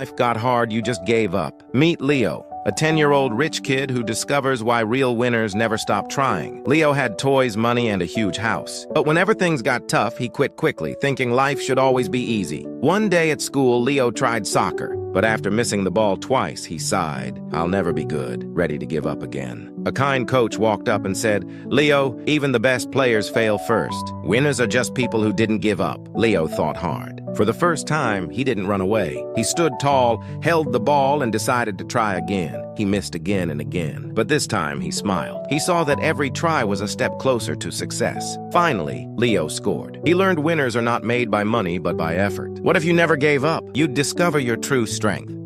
life got hard, you just gave up. Meet Leo, a 10-year-old rich kid who discovers why real winners never stop trying. Leo had toys, money, and a huge house. But whenever things got tough, he quit quickly, thinking life should always be easy. One day at school, Leo tried soccer, but after missing the ball twice, he sighed. "I'll never be good," ready to give up again. A kind coach walked up and said, "Leo, even the best players fail first. Winners are just people who didn't give up." Leo thought hard. For the first time, he didn't run away. He stood tall, held the ball, and decided to try again. He missed again and again, but this time he smiled. He saw that every try was a step closer to success. Finally, Leo scored. He learned winners are not made by money, but by effort. What if you never gave up? You'd discover your true strength.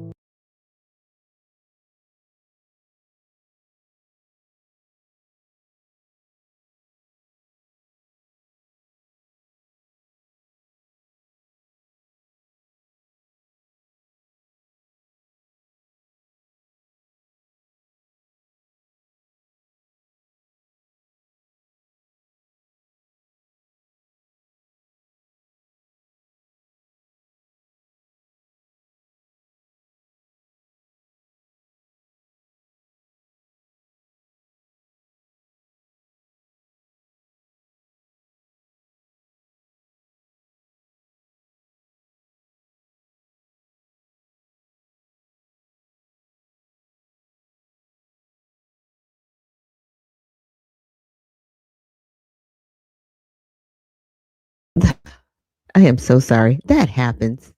I am so sorry. That happens.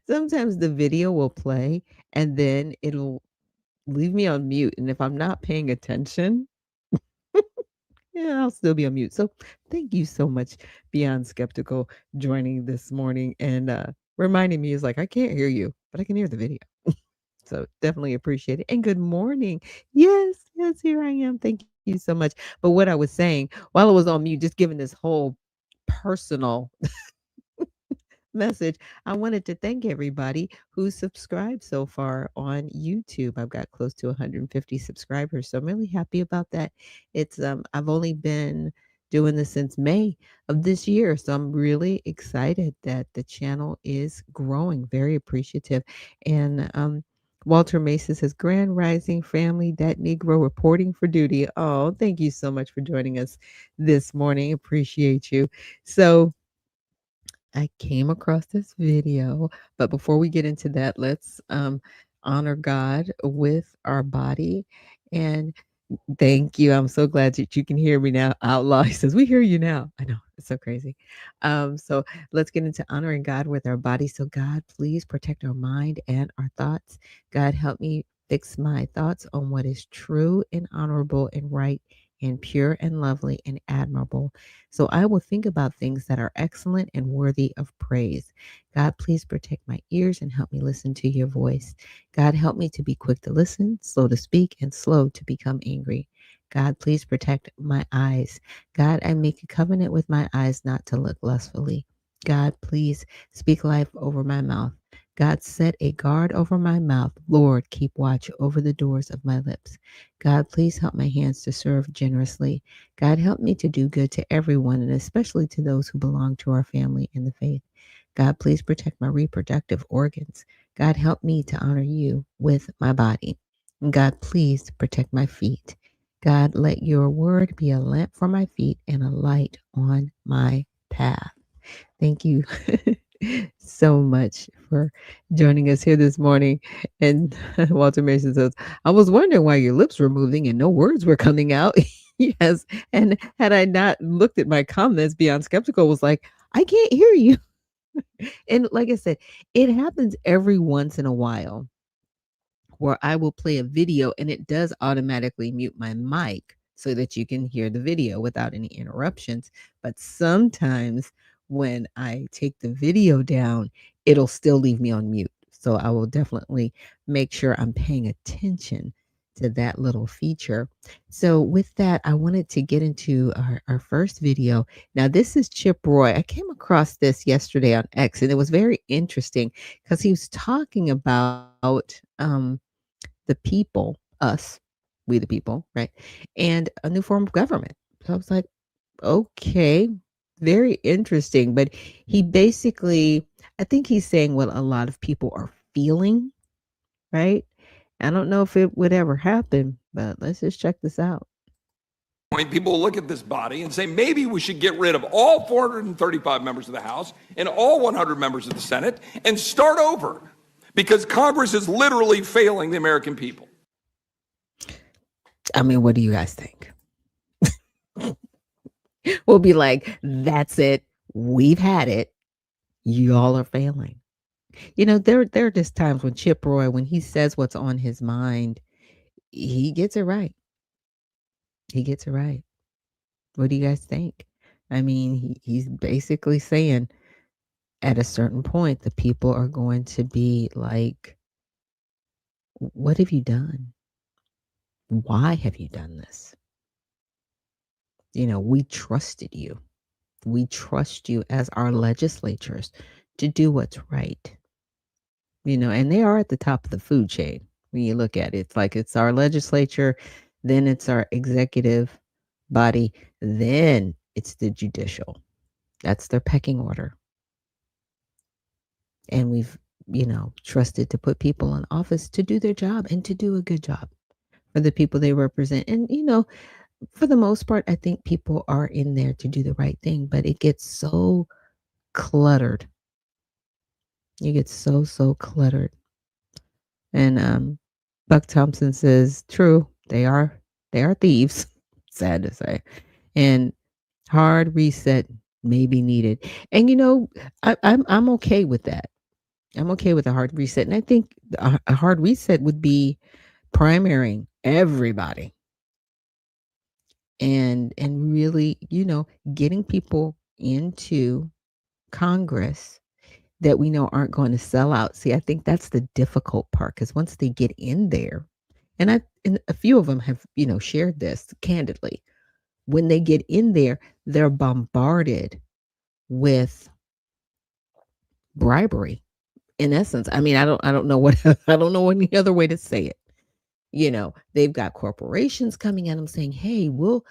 Sometimes the video will play and then it'll leave me on mute. And if I'm not paying attention, yeah, I'll still be on mute. So thank you so much, Beyond Skeptical, joining this morning and reminding me is like, I can't hear you, but I can hear the video. So definitely appreciate it. And good morning. Yes, yes, here I am. Thank you so much. But what I was saying while I was on mute, just giving this whole personal message, I wanted to thank everybody who subscribed so far on YouTube. I've got close to 150 subscribers, so I'm really happy about that. It's I've only been doing this since May of this year, so I'm really excited that the channel is growing. Very appreciative. And Walter Mason says, Grand Rising family, that Negro reporting for duty. Oh, thank you so much for joining us this morning. Appreciate you. So, I came across this video, but before we get into that, let's honor God with our body. And thank you. I'm so glad that you can hear me now. Outlaw he says, "We hear you now." I know it's so crazy. So let's get into honoring God with our body. So God, please protect our mind and our thoughts. God, help me fix my thoughts on what is true and honorable and right and pure and lovely and admirable. So I will think about things that are excellent and worthy of praise. God, please protect my ears and help me listen to your voice. God, help me to be quick to listen, slow to speak, and slow to become angry. God, please protect my eyes. God, I make a covenant with my eyes not to look lustfully. God, please speak life over my mouth. God, set a guard over my mouth. Lord, keep watch over the doors of my lips. God, please help my hands to serve generously. God, help me to do good to everyone, and especially to those who belong to our family in the faith. God, please protect my reproductive organs. God, help me to honor you with my body. And God, please protect my feet. God, let your word be a lamp for my feet and a light on my path. Thank you so much for joining us here this morning. And Walter Mason says, I was wondering why your lips were moving and no words were coming out. Yes. And had I not looked at my comments, Beyond Skeptical was like, I can't hear you. And like I said, it happens every once in a while where I will play a video and it does automatically mute my mic so that you can hear the video without any interruptions. But sometimes when I take the video down, it'll still leave me on mute. So I will definitely make sure I'm paying attention to that little feature. So with that, I wanted to get into our first video. Now, this is Chip Roy. I came across this yesterday on X, and it was very interesting because he was talking about the people, us, we the people, right? And a new form of government. So I was like, okay, very interesting. But he basically I think he's saying what a lot of people are feeling, right? I don't know if it would ever happen, but let's just check this out. People will look at this body and say, maybe we should get rid of all 435 members of the House and all 100 members of the Senate and start over because Congress is literally failing the American people. I mean, what do you guys think? We'll be like, that's it. We've had it. Y'all are failing. You know, there are just times when Chip Roy, when he says what's on his mind, he gets it right. He gets it right. What do you guys think? I mean, he's basically saying at a certain point, the people are going to be like, what have you done? Why have you done this? You know, we trusted you. We trust you as our legislatures to do what's right. You know, and they are at the top of the food chain when you look at it. It's like it's our legislature, then it's our executive body, then it's the judicial. That's their pecking order. And we've, you know, trusted to put people in office to do their job and to do a good job for the people they represent. And, you know, for the most part, I think people are in there to do the right thing, but it gets so cluttered. You get so cluttered. And Buck Thompson says, true, they are thieves. Sad to say. And hard reset may be needed. And you know, I'm okay with that. I'm okay with a hard reset. And I think a hard reset would be primarying everybody and really, you know, getting people into Congress that we know aren't going to sell out. See, I think that's the difficult part because once they get in there, and a few of them have, you know, shared this candidly. When they get in there, they're bombarded with bribery. In essence, I mean, I don't know what I don't know any other way to say it. You know, they've got corporations coming at them saying, "Hey, we'll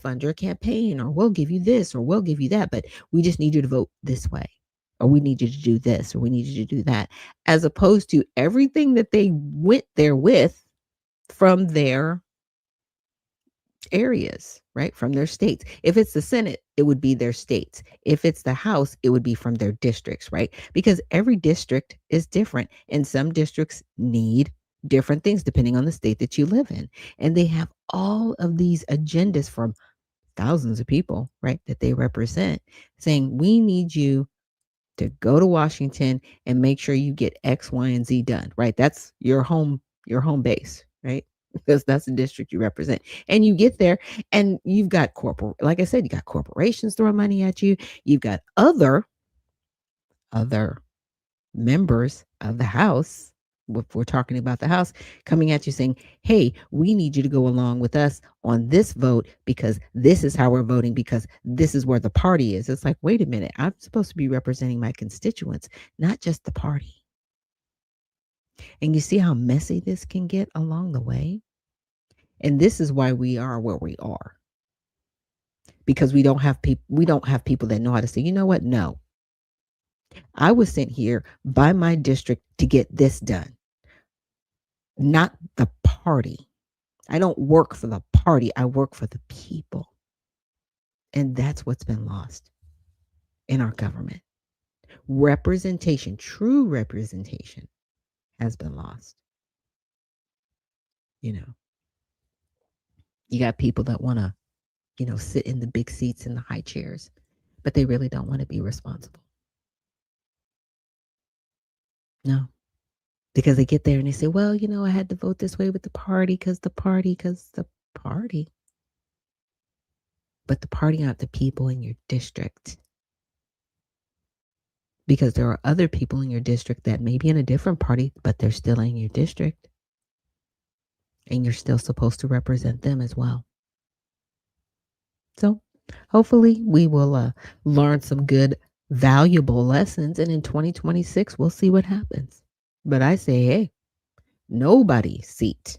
fund your campaign, or we'll give you this, or we'll give you that, but we just need you to vote this way, or we need you to do this, or we need you to do that," as opposed to everything that they went there with from their areas, right? From their states. If it's the Senate, it would be their states. If it's the House, it would be from their districts, right? Because every district is different, and some districts need different things depending on the state that you live in. And they have all of these agendas from thousands of people, right, that they represent, saying, we need you to go to Washington and make sure you get X, Y, and Z done, right? That's your home base, right? Because that's the district you represent. And you get there and you've got like I said, you got corporations throwing money at you. You've got other members of the House, if we're talking about the House, coming at you saying, hey, we need you to go along with us on this vote because this is how we're voting, because this is where the party is. It's like, wait a minute, I'm supposed to be representing my constituents, not just the party. And you see how messy this can get along the way? And this is why we are where we are. Because we don't have people that know how to say, you know what? No. I was sent here by my district to get this done, not the party. I don't work for the party. I work for the people. And that's what's been lost in our government. Representation, true representation, has been lost. You know, you got people that want to, you know, sit in the big seats in the high chairs, but they really don't want to be responsible. No, because they get there and they say, well, you know, I had to vote this way with the party because the party, because the party. But the party aren't the people in your district. Because there are other people in your district that may be in a different party, but they're still in your district. And you're still supposed to represent them as well. So hopefully we will learn some good, valuable lessons. And in 2026, we'll see what happens. But I say, hey, nobody's seat.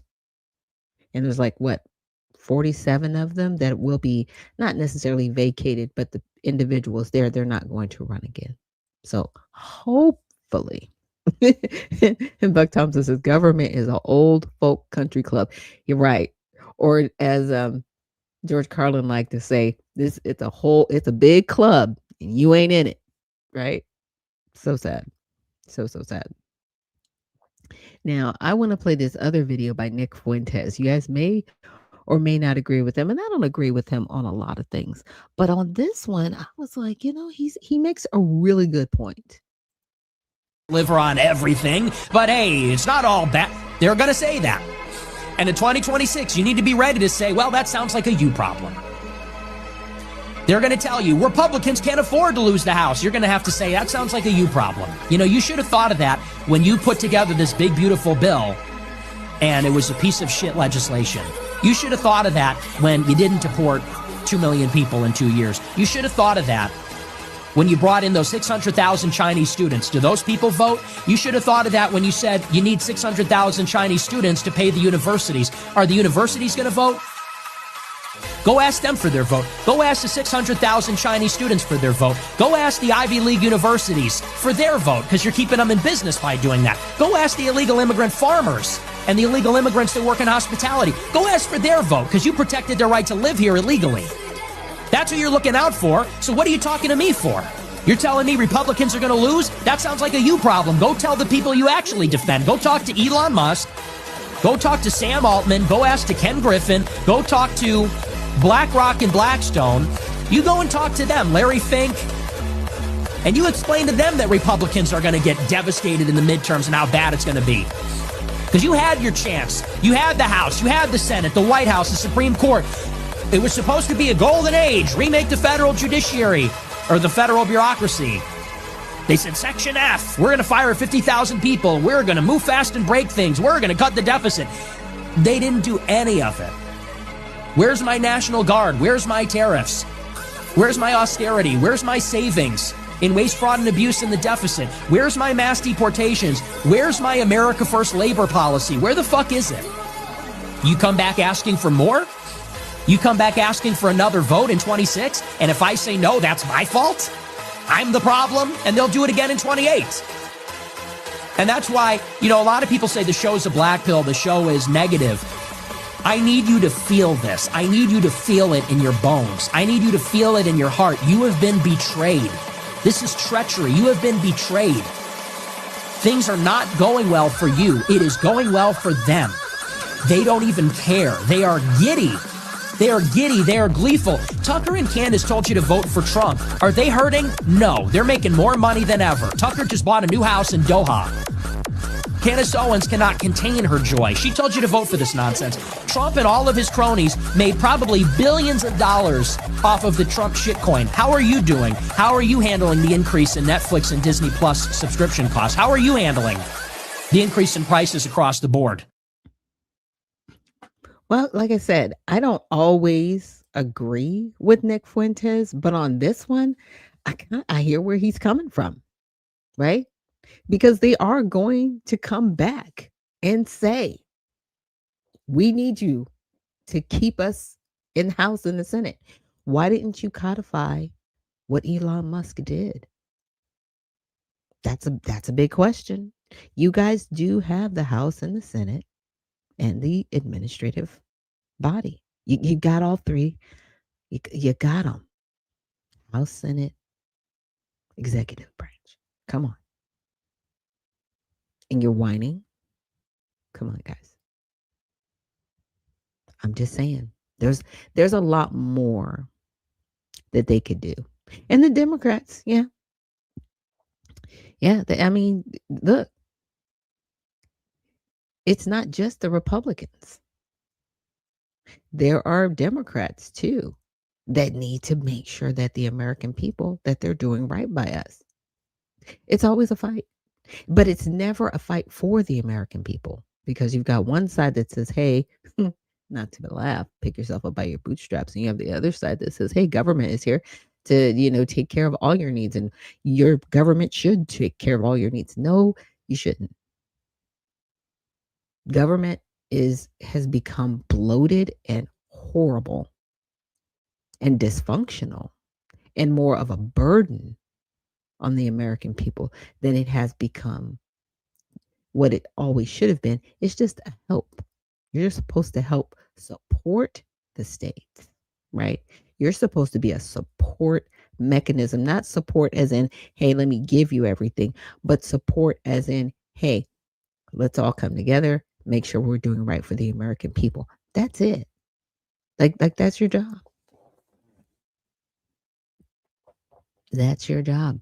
And there's like, what, 47 of them that will be not necessarily vacated, but the individuals there, they're not going to run again. So hopefully, and Buck Thompson says government is an old folk country club. You're right. Or as George Carlin liked to say, it's a big club and you ain't in it. Right? So sad. So sad. Now, I want to play this other video by Nick Fuentes. You guys may or may not agree with him, and I don't agree with him on a lot of things. But on this one, I was like, he makes a really good point. Liver on everything, but hey, it's not all bad. They're going to say that. And in 2026, you need to be ready to say, well, that sounds like a you problem. They're going to tell you, Republicans can't afford to lose the House. You're going to have to say, that sounds like a you problem. You should have thought of that when you put together this big, beautiful bill, and it was a piece of shit legislation. You should have thought of that when you didn't deport 2 million people in 2 years. You should have thought of that when you brought in those 600,000 Chinese students. Do those people vote? You should have thought of that when you said you need 600,000 Chinese students to pay the universities. Are the universities going to vote? Go ask them for their vote. Go ask the 600,000 Chinese students for their vote. Go ask the Ivy League universities for their vote, because you're keeping them in business by doing that. Go ask the illegal immigrant farmers and the illegal immigrants that work in hospitality. Go ask for their vote, because you protected their right to live here illegally. That's what you're looking out for. So what are you talking to me for? You're telling me Republicans are going to lose? That sounds like a you problem. Go tell the people you actually defend. Go talk to Elon Musk. Go talk to Sam Altman. Go ask to Ken Griffin. Go talk to BlackRock and Blackstone. You go and talk to them, Larry Fink, and you explain to them that Republicans are going to get devastated in the midterms and how bad it's going to be. Because you had your chance. You had the House. You had the Senate, the White House, the Supreme Court. It was supposed to be a golden age. Remake the federal judiciary or the federal bureaucracy. They said, Section F, we're going to fire 50,000 people. We're going to move fast and break things. We're going to cut the deficit. They didn't do any of it. Where's my National Guard? Where's my tariffs? Where's my austerity? Where's my savings in waste, fraud, and abuse in the deficit? Where's my mass deportations? Where's my America First labor policy? Where the fuck is it? You come back asking for more? You come back asking for another vote in 26? And if I say no, that's my fault? I'm the problem? And they'll do it again in 28. And that's why, a lot of people say the show's a black pill, the show is negative. I need you to feel this. I need you to feel it in your bones. I need you to feel it in your heart. You have been betrayed. This is treachery. You have been betrayed. Things are not going well for you. It is going well for them. They don't even care. They are giddy. They are giddy. They are gleeful. Tucker and Candace told you to vote for Trump. Are they hurting? No. They're making more money than ever. Tucker just bought a new house in Doha. Candace Owens cannot contain her joy. She told you to vote for this nonsense. Trump and all of his cronies made probably billions of dollars off of the Trump shitcoin. How are you doing? How are you handling the increase in Netflix and Disney Plus subscription costs? How are you handling the increase in prices across the board? Well, like I said, I don't always agree with Nick Fuentes, but on this one, I hear where he's coming from, right? Because they are going to come back and say, we need you to keep us in the House and the Senate. Why didn't you codify what Elon Musk did? That's a big question. You guys do have the House and the Senate and the administrative body. You got all three. You got them. House, Senate, executive branch. Come on. And you're whining. Come on, guys. I'm just saying. There's a lot more that they could do. And the Democrats, yeah. Yeah, look. It's not just the Republicans. There are Democrats too that need to make sure that the American people, that they're doing right by us. It's always a fight. But it's never a fight for the American people, because you've got one side that says, hey, not to laugh, pick yourself up by your bootstraps. And you have the other side that says, hey, government is here to, take care of all your needs. And your government should take care of all your needs. No, you shouldn't. Government has become bloated and horrible and dysfunctional and more of a burden on the American people, then it has become what it always should have been. It's just a help. You're supposed to help support the states, right? You're supposed to be a support mechanism, not support as in, hey, let me give you everything, but support as in, hey, let's all come together, make sure we're doing right for the American people. That's it. Like that's your job. That's your job.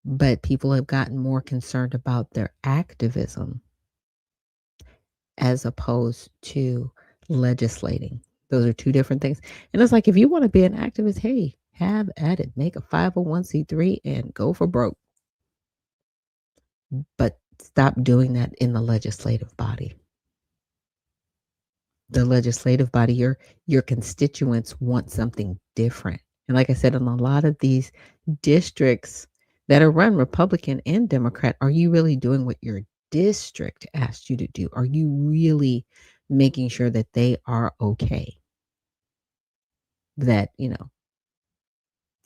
But people have gotten more concerned about their activism as opposed to legislating. Those are two different things. And it's like, if you want to be an activist, hey, have at it. Make a 501c3 and go for broke. But stop doing that in the legislative body. The legislative body, your constituents want something different. And like I said, in a lot of these districts that are run Republican and Democrat, are you really doing what your district asked you to do? Are you really making sure that they are okay? That,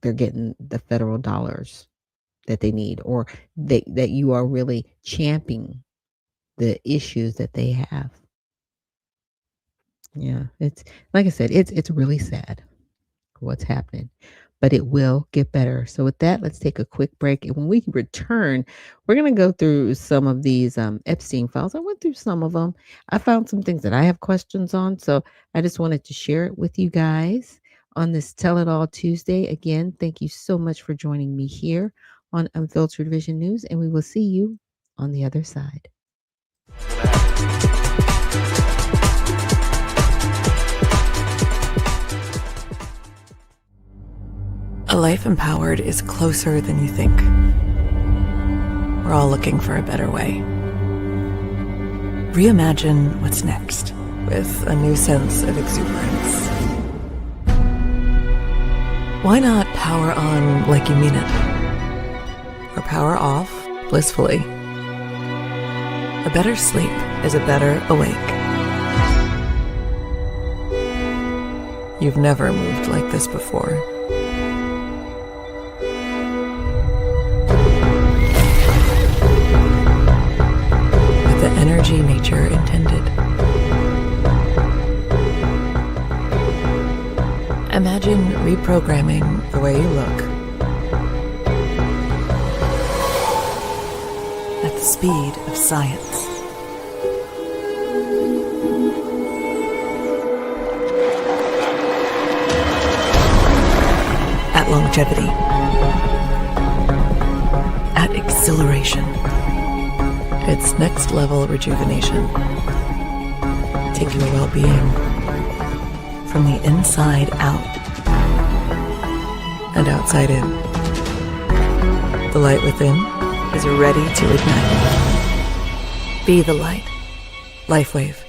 they're getting the federal dollars that they need, or that you are really championing the issues that they have. Yeah, it's like I said, it's really sad what's happening, but it will get better. So with that, let's take a quick break, and when we return, we're going to go through some of these Epstein files. I went through some of them. I found some things that I have questions on, so I just wanted to share it with you guys on this Tell It All Tuesday. Again, thank you so much for joining me here on Unfiltered Vision News, and we will see you on the other side. A life empowered is closer than you think. We're all looking for a better way. Reimagine what's next with a new sense of exuberance. Why not power on like you mean it? Or power off blissfully? A better sleep is a better awake. You've never moved like this before. Energy nature intended. Imagine reprogramming the way you look at the speed of science. At longevity. At exhilaration. It's next level rejuvenation, taking your well-being from the inside out and outside in. The light within is ready to ignite. Be the light. LifeWave.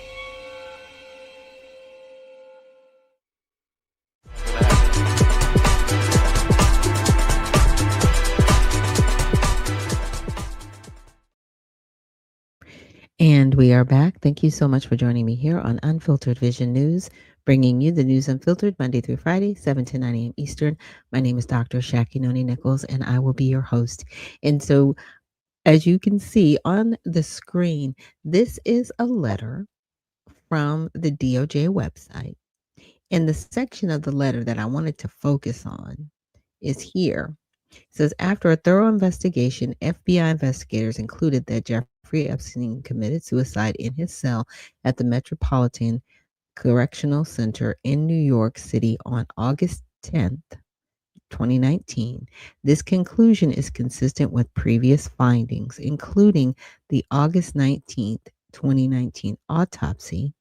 And we are back. Thank you so much for joining me here on Unfiltered Vision News, bringing you the news unfiltered Monday through Friday, 7 to 9 a.m. Eastern. My name is Dr. Ashaki Noni Nichols, and I will be your host. And so, as you can see on the screen, this is a letter from the DOJ website. And the section of the letter that I wanted to focus on is here. It says, after a thorough investigation, FBI investigators concluded that Jeffrey Epstein committed suicide in his cell at the Metropolitan Correctional Center in New York City on August 10th, 2019. This conclusion is consistent with previous findings, including the August 19th, 2019 autopsy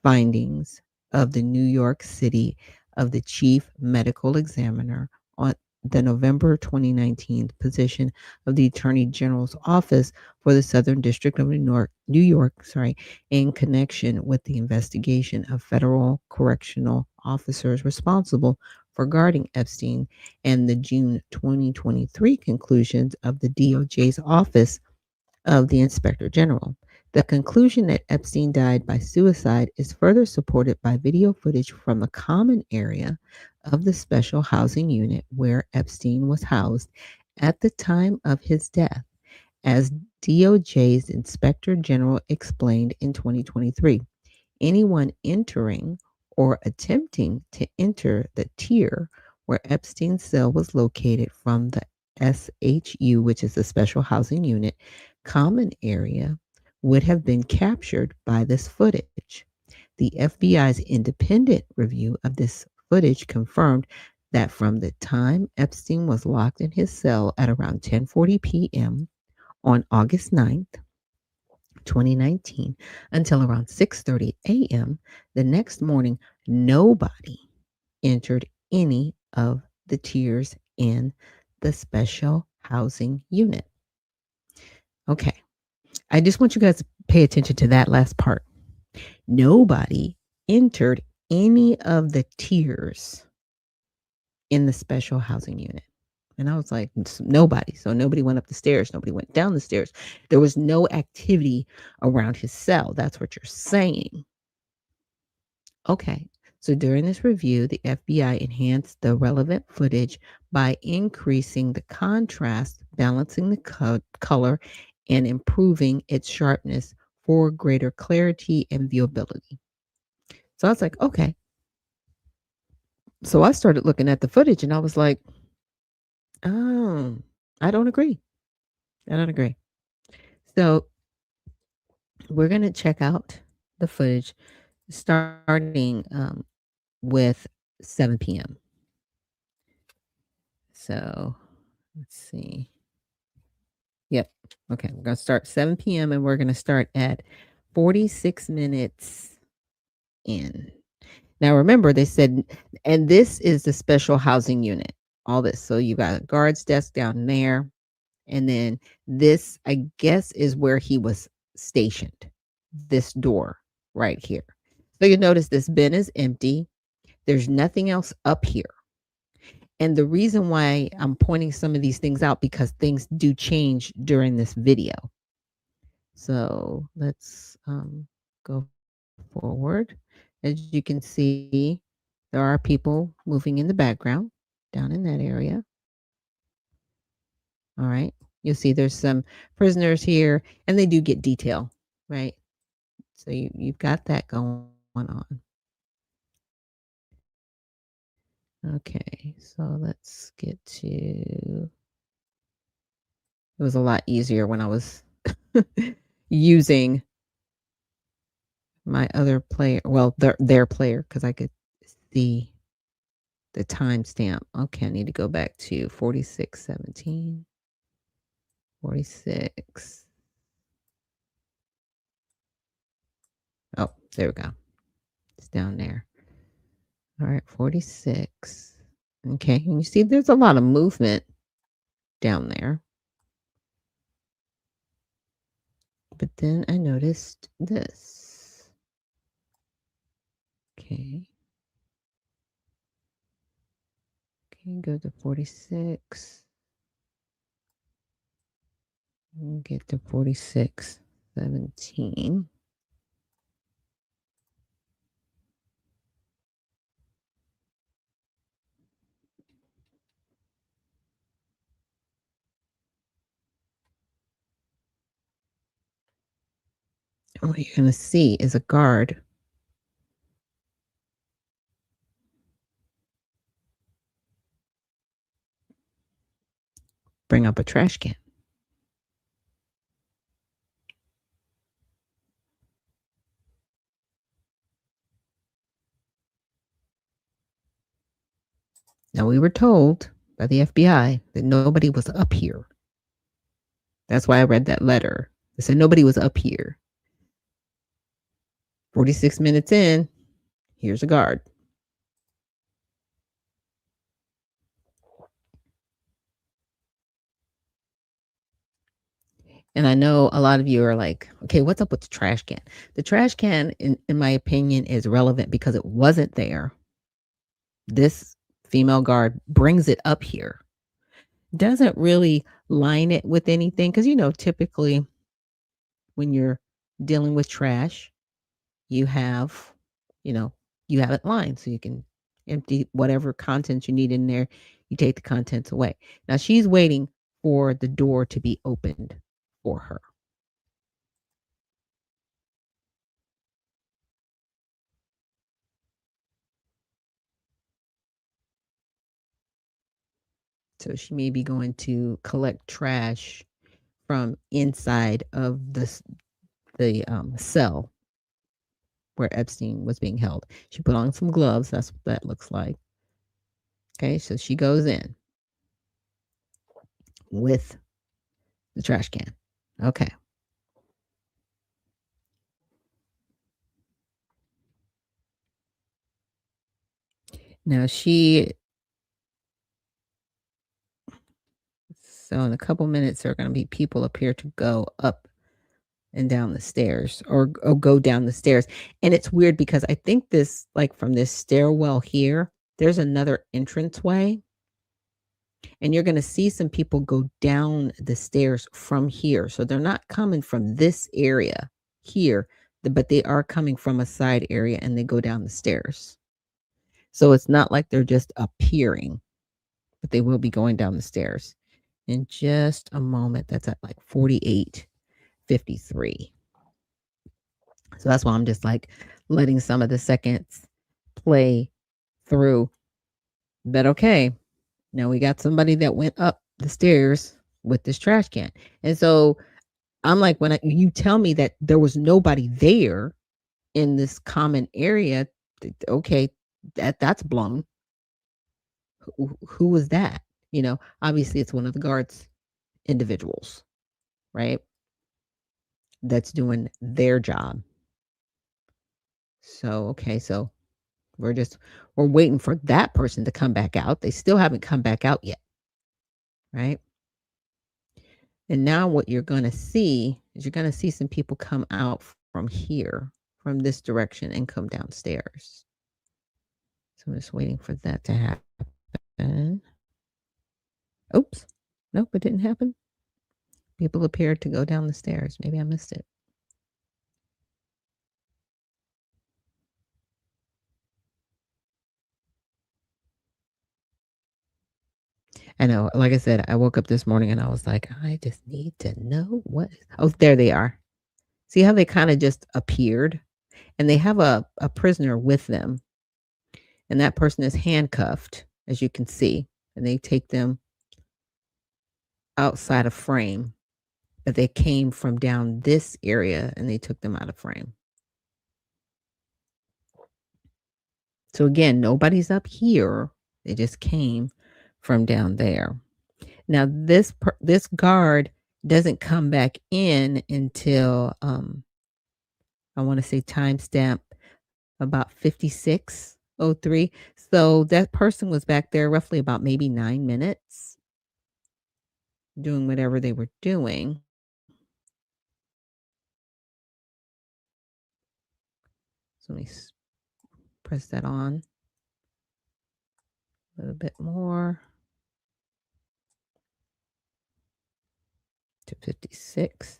findings of the New York City of the Chief Medical Examiner on the November 2019 position of the Attorney General's Office for the Southern District of New York, in connection with the investigation of federal correctional officers responsible for guarding Epstein, and the June 2023 conclusions of the DOJ's Office of the Inspector General. The conclusion that Epstein died by suicide is further supported by video footage from the common area of the special housing unit where Epstein was housed at the time of his death, as DOJ's Inspector General explained in 2023. Anyone entering or attempting to enter the tier where Epstein's cell was located from the SHU, which is the Special Housing Unit, common area, would have been captured by this footage. The FBI's independent review of this footage confirmed that from the time Epstein was locked in his cell at around 10:40 p.m. on August 9th, 2019, until around 6:30 a.m. the next morning, nobody entered any of the tiers in the special housing unit. Okay. I just want you guys to pay attention to that last part. Nobody entered any of the tiers in the special housing unit. And I was like, nobody. So nobody went up the stairs. Nobody went down the stairs. There was no activity around his cell. That's what you're saying. Okay. So during this review, the FBI enhanced the relevant footage by increasing the contrast, balancing the color, and improving its sharpness for greater clarity and viewability. So I was like, okay. So I started looking at the footage and I was like, oh, I don't agree. I don't agree. So we're going to check out the footage starting with 7 p.m. So let's see. Yep. Okay. We're going to start 7 p.m. and we're going to start at 46 minutes in. Now, remember, they said, and this is the special housing unit, all this. So you got a guard's desk down there. And then this, I guess, is where he was stationed, this door right here. So you notice this bin is empty. There's nothing else up here. And the reason why I'm pointing some of these things out, because things do change during this video. So let's go forward. As you can see, there are people moving in the background down in that area. All right. You'll see there's some prisoners here, and they do get detail, right? So you've got that going on. Okay, so let's get to, it was a lot easier when I was using my other player, well, their player, because I could see the timestamp. Okay, I need to go back to 46:17. 46. Oh, there we go. It's down there. All right, 46. Okay, and you see there's a lot of movement down there. But then I noticed this. Okay. Okay, go to 46. We'll get to 46:17. And what you're going to see is a guard bring up a trash can. Now, we were told by the FBI that nobody was up here. That's why I read that letter. They said nobody was up here. 46 minutes in, here's a guard. And I know a lot of you are like, okay, what's up with the trash can? The trash can, in my opinion, is relevant because it wasn't there. This female guard brings it up here. Doesn't really line it with anything because, typically when you're dealing with trash, you have it lined so you can empty whatever contents you need in there. You take the contents away. Now she's waiting for the door to be opened for her. So she may be going to collect trash from inside of the cell where Epstein was being held. She put on some gloves. That's what that looks like. Okay, so she goes in with the trash can. Okay. Now so in a couple minutes, there are going to be people appear to go up and down the stairs or go down the stairs. And it's weird because I think this, like from this stairwell here, there's another entranceway. And you're going to see some people go down the stairs from here. So they're not coming from this area here, but they are coming from a side area and they go down the stairs. So it's not like they're just appearing, but they will be going down the stairs. In just a moment, that's at like 48:53. So that's why I'm just like letting some of the seconds play through. But okay, now we got somebody that went up the stairs with this trash can. And so I'm like, when you tell me that there was nobody there in this common area, okay, that's blown. Who was that? Obviously it's one of the guards individuals, right? That's doing their job. So, okay, so we're waiting for that person to come back out. They still haven't come back out yet, right? And now what you're going to see is you're going to see some people come out from here, from this direction, and come downstairs. So I'm just waiting for that to happen. Oops. Nope, it didn't happen. People appeared to go down the stairs. Maybe I missed it. I know. Like I said, I woke up this morning and I was like, I just need to know what. Oh, there they are. See how they kind of just appeared? And they have a prisoner with them. And that person is handcuffed, as you can see. And they take them outside of frame. But they came from down this area and they took them out of frame. So again, nobody's up here. They just came from down there. Now this guard doesn't come back in until I want to say timestamp about 56:03. So that person was back there roughly about maybe 9 minutes doing whatever they were doing. So let me press that on a little bit more to 56.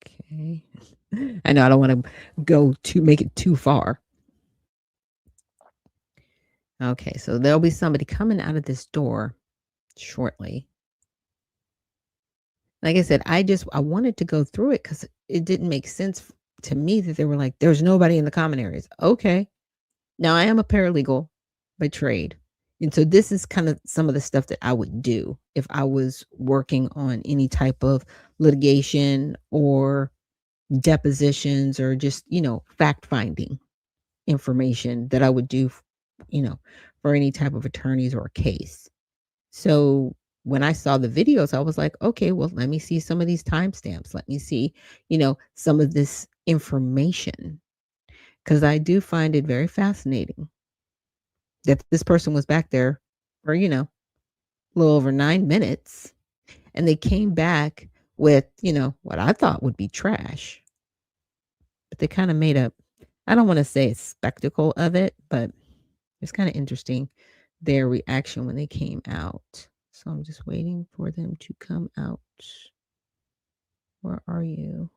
Okay. I know I don't want to make it too far. Okay, so there'll be somebody coming out of this door shortly. Like I said, I wanted to go through it because it didn't make sense to me that they were like, there's nobody in the common areas. Okay. Now I am a paralegal by trade. And so this is kind of some of the stuff that I would do if I was working on any type of litigation or depositions or just, fact finding information that I would do, for any type of attorneys or a case. So when I saw the videos, I was like, okay, well, let me see some of these timestamps. Let me see, some of this information. Because I do find it very fascinating that this person was back there for, a little over 9 minutes. And they came back with, what I thought would be trash. But they kind of made I don't want to say a spectacle of it, but it's kind of interesting, their reaction when they came out. So I'm just waiting for them to come out. Where are you?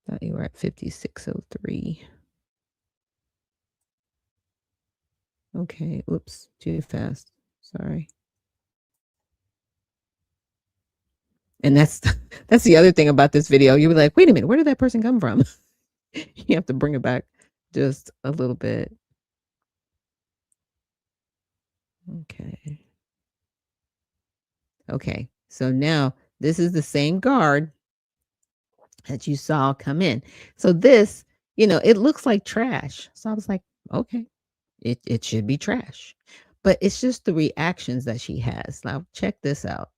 Thought you were at 5603. Okay, oops, too fast. Sorry. And that's the other thing about this video. You'll be like, wait a minute, where did that person come from? You have to bring it back just a little bit. Okay. Okay, so now this is the same guard that you saw come in. So this, it looks like trash. So I was like, okay, it should be trash. But it's just the reactions that she has. Now check this out.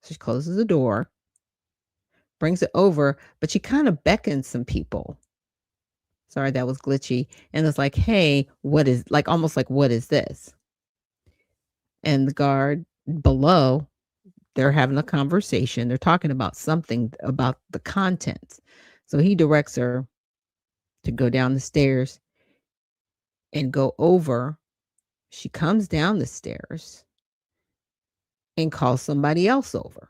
She closes the door, brings it over, but she kind of beckons some people. Sorry, that was glitchy. And it's like, hey, almost like, what is this? And the guard below, they're having a conversation. They're talking about something about the contents. So he directs her to go down the stairs and go over. She comes down the stairs and calls somebody else over.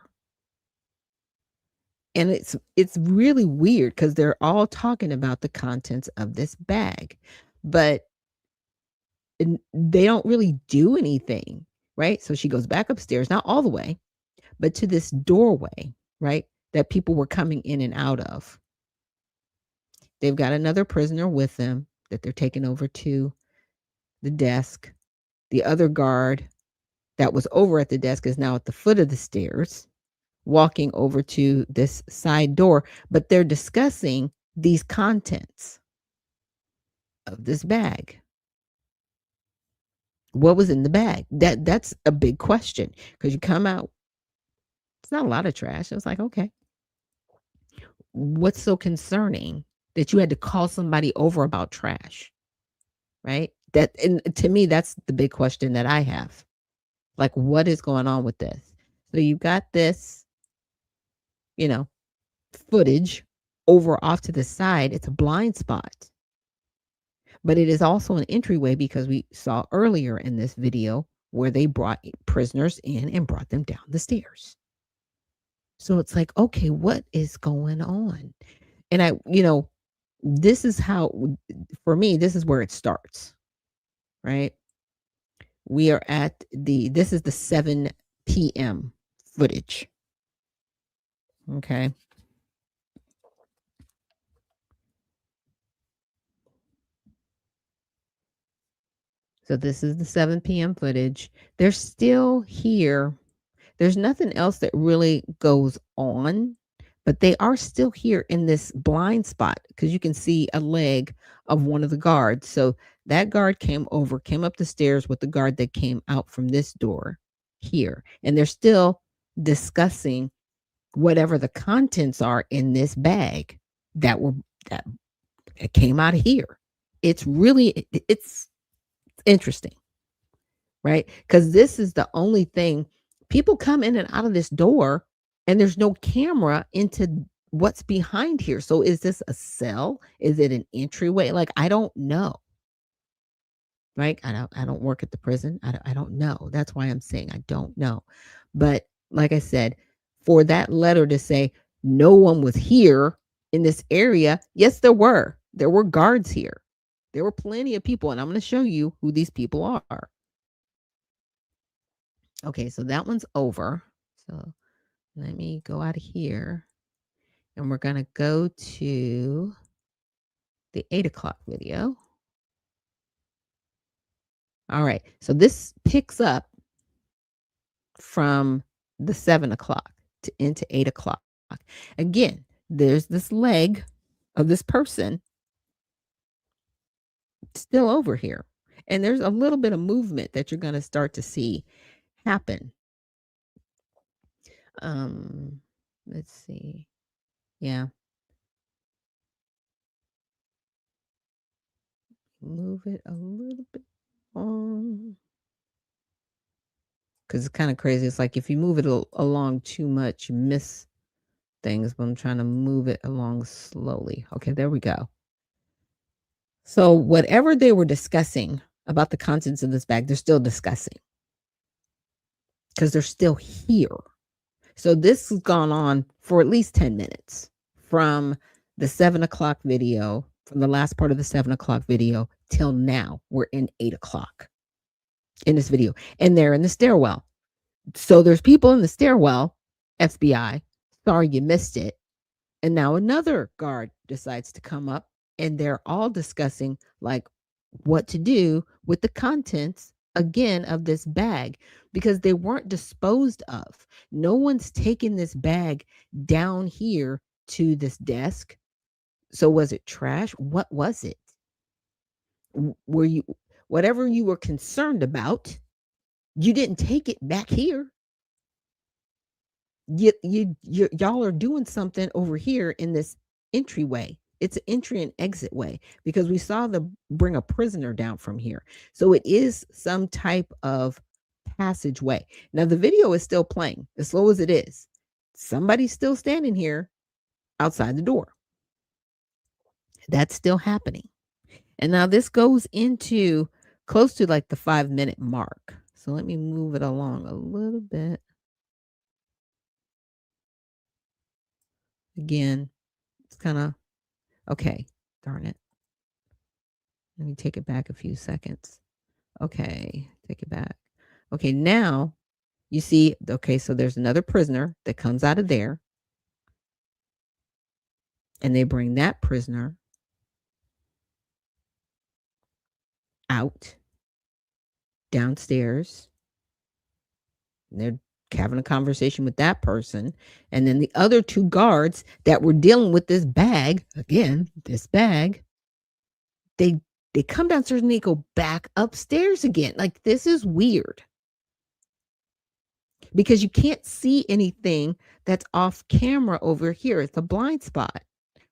And it's really weird because they're all talking about the contents of this bag, but they don't really do anything, right? So she goes back upstairs, not all the way, but to this doorway, right, that people were coming in and out of. They've got another prisoner with them that they're taking over to the desk. The other guard that was over at the desk is now at the foot of the stairs, walking over to this side door, but they're discussing these contents of this bag. What was in the bag? That's a big question, because you come out, it's not a lot of trash. I was like, okay, what's so concerning that you had to call somebody over about trash, right? And to me, that's the big question that I have. Like, what is going on with this? So you've got this, footage over off to the side. It's a blind spot, but it is also an entryway, because we saw earlier in this video where they brought prisoners in and brought them down the stairs. So it's like, okay, what is going on? And this is how, for me, this is where it starts, right? We are at this is the 7 p.m. footage. Okay. So this is the 7 p.m. footage. They're still here. There's nothing else that really goes on, but they are still here in this blind spot, because you can see a leg of one of the guards. So that guard came up the stairs with the guard that came out from this door here. And they're still discussing whatever the contents are in this bag that came out of here. It's interesting, right? Because this is the only thing. People come in and out of this door, and there's no camera into what's behind here. So is this a cell? Is it an entryway? Like, I don't know. Right? I don't work at the prison. I don't know. That's why I'm saying I don't know. But like I said, for that letter to say no one was here in this area, yes, there were guards here. There were plenty of people, and I'm going to show you who these people are. Okay, so that one's over. So let me go out of here, and we're going to go to the 8 o'clock video. All right, so this picks up from the 7 o'clock into 8 o'clock. Again, there's this leg of this person still over here. And there's a little bit of movement that you're going to start to see happen. Let's see. Yeah. Move it a little bit on. Because it's kind of crazy. It's like if you move it along too much, you miss things, but I'm trying to move it along slowly. Okay, there we go. So whatever they were discussing about the contents of this bag, they're still discussing, because they're still here. So this has gone on for at least 10 minutes from the 7 o'clock video, from the last part of the 7 o'clock video till now. We're in 8 o'clock in this video, and they're in the stairwell. So there's people in the stairwell, FBI. Sorry you missed it. And now another guard decides to come up, and they're all discussing like what to do with the contents again of this bag, because they weren't disposed of. No one's taken this bag down here to this desk. So was it trash? What was it? Were you, whatever you were concerned about, you didn't take it back here. Y'all are doing something over here in this entryway. It's an entry and exit way, because we saw them bring a prisoner down from here. So it is some type of passageway. Now the video is still playing as slow as it is. Somebody's still standing here outside the door. That's still happening. And now this goes into close to like the 5-minute mark. So let me move it along a little bit. Again, it's kind of, okay, darn it. Let me take it back a few seconds. Okay, take it back. Okay, now you see, okay, so there's another prisoner that comes out of there. And they bring that prisoner out downstairs. And they're having a conversation with that person. And then the other two guards that were dealing with this bag, again, this bag, they come downstairs and they go back upstairs again. Like, this is weird, because you can't see anything that's off camera over here. It's a blind spot.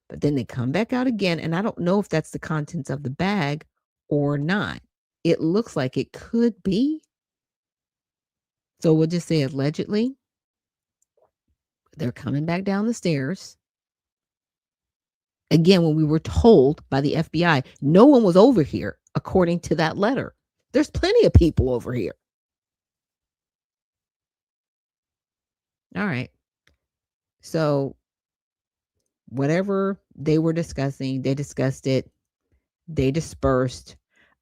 But then they come back out again, and I don't know if that's the contents of the bag or not. It looks like it could be. So we'll just say allegedly. They're coming back down the stairs. Again, when we were told by the FBI, no one was over here, according to that letter. There's plenty of people over here. All right. So whatever they were discussing, they discussed it. They dispersed.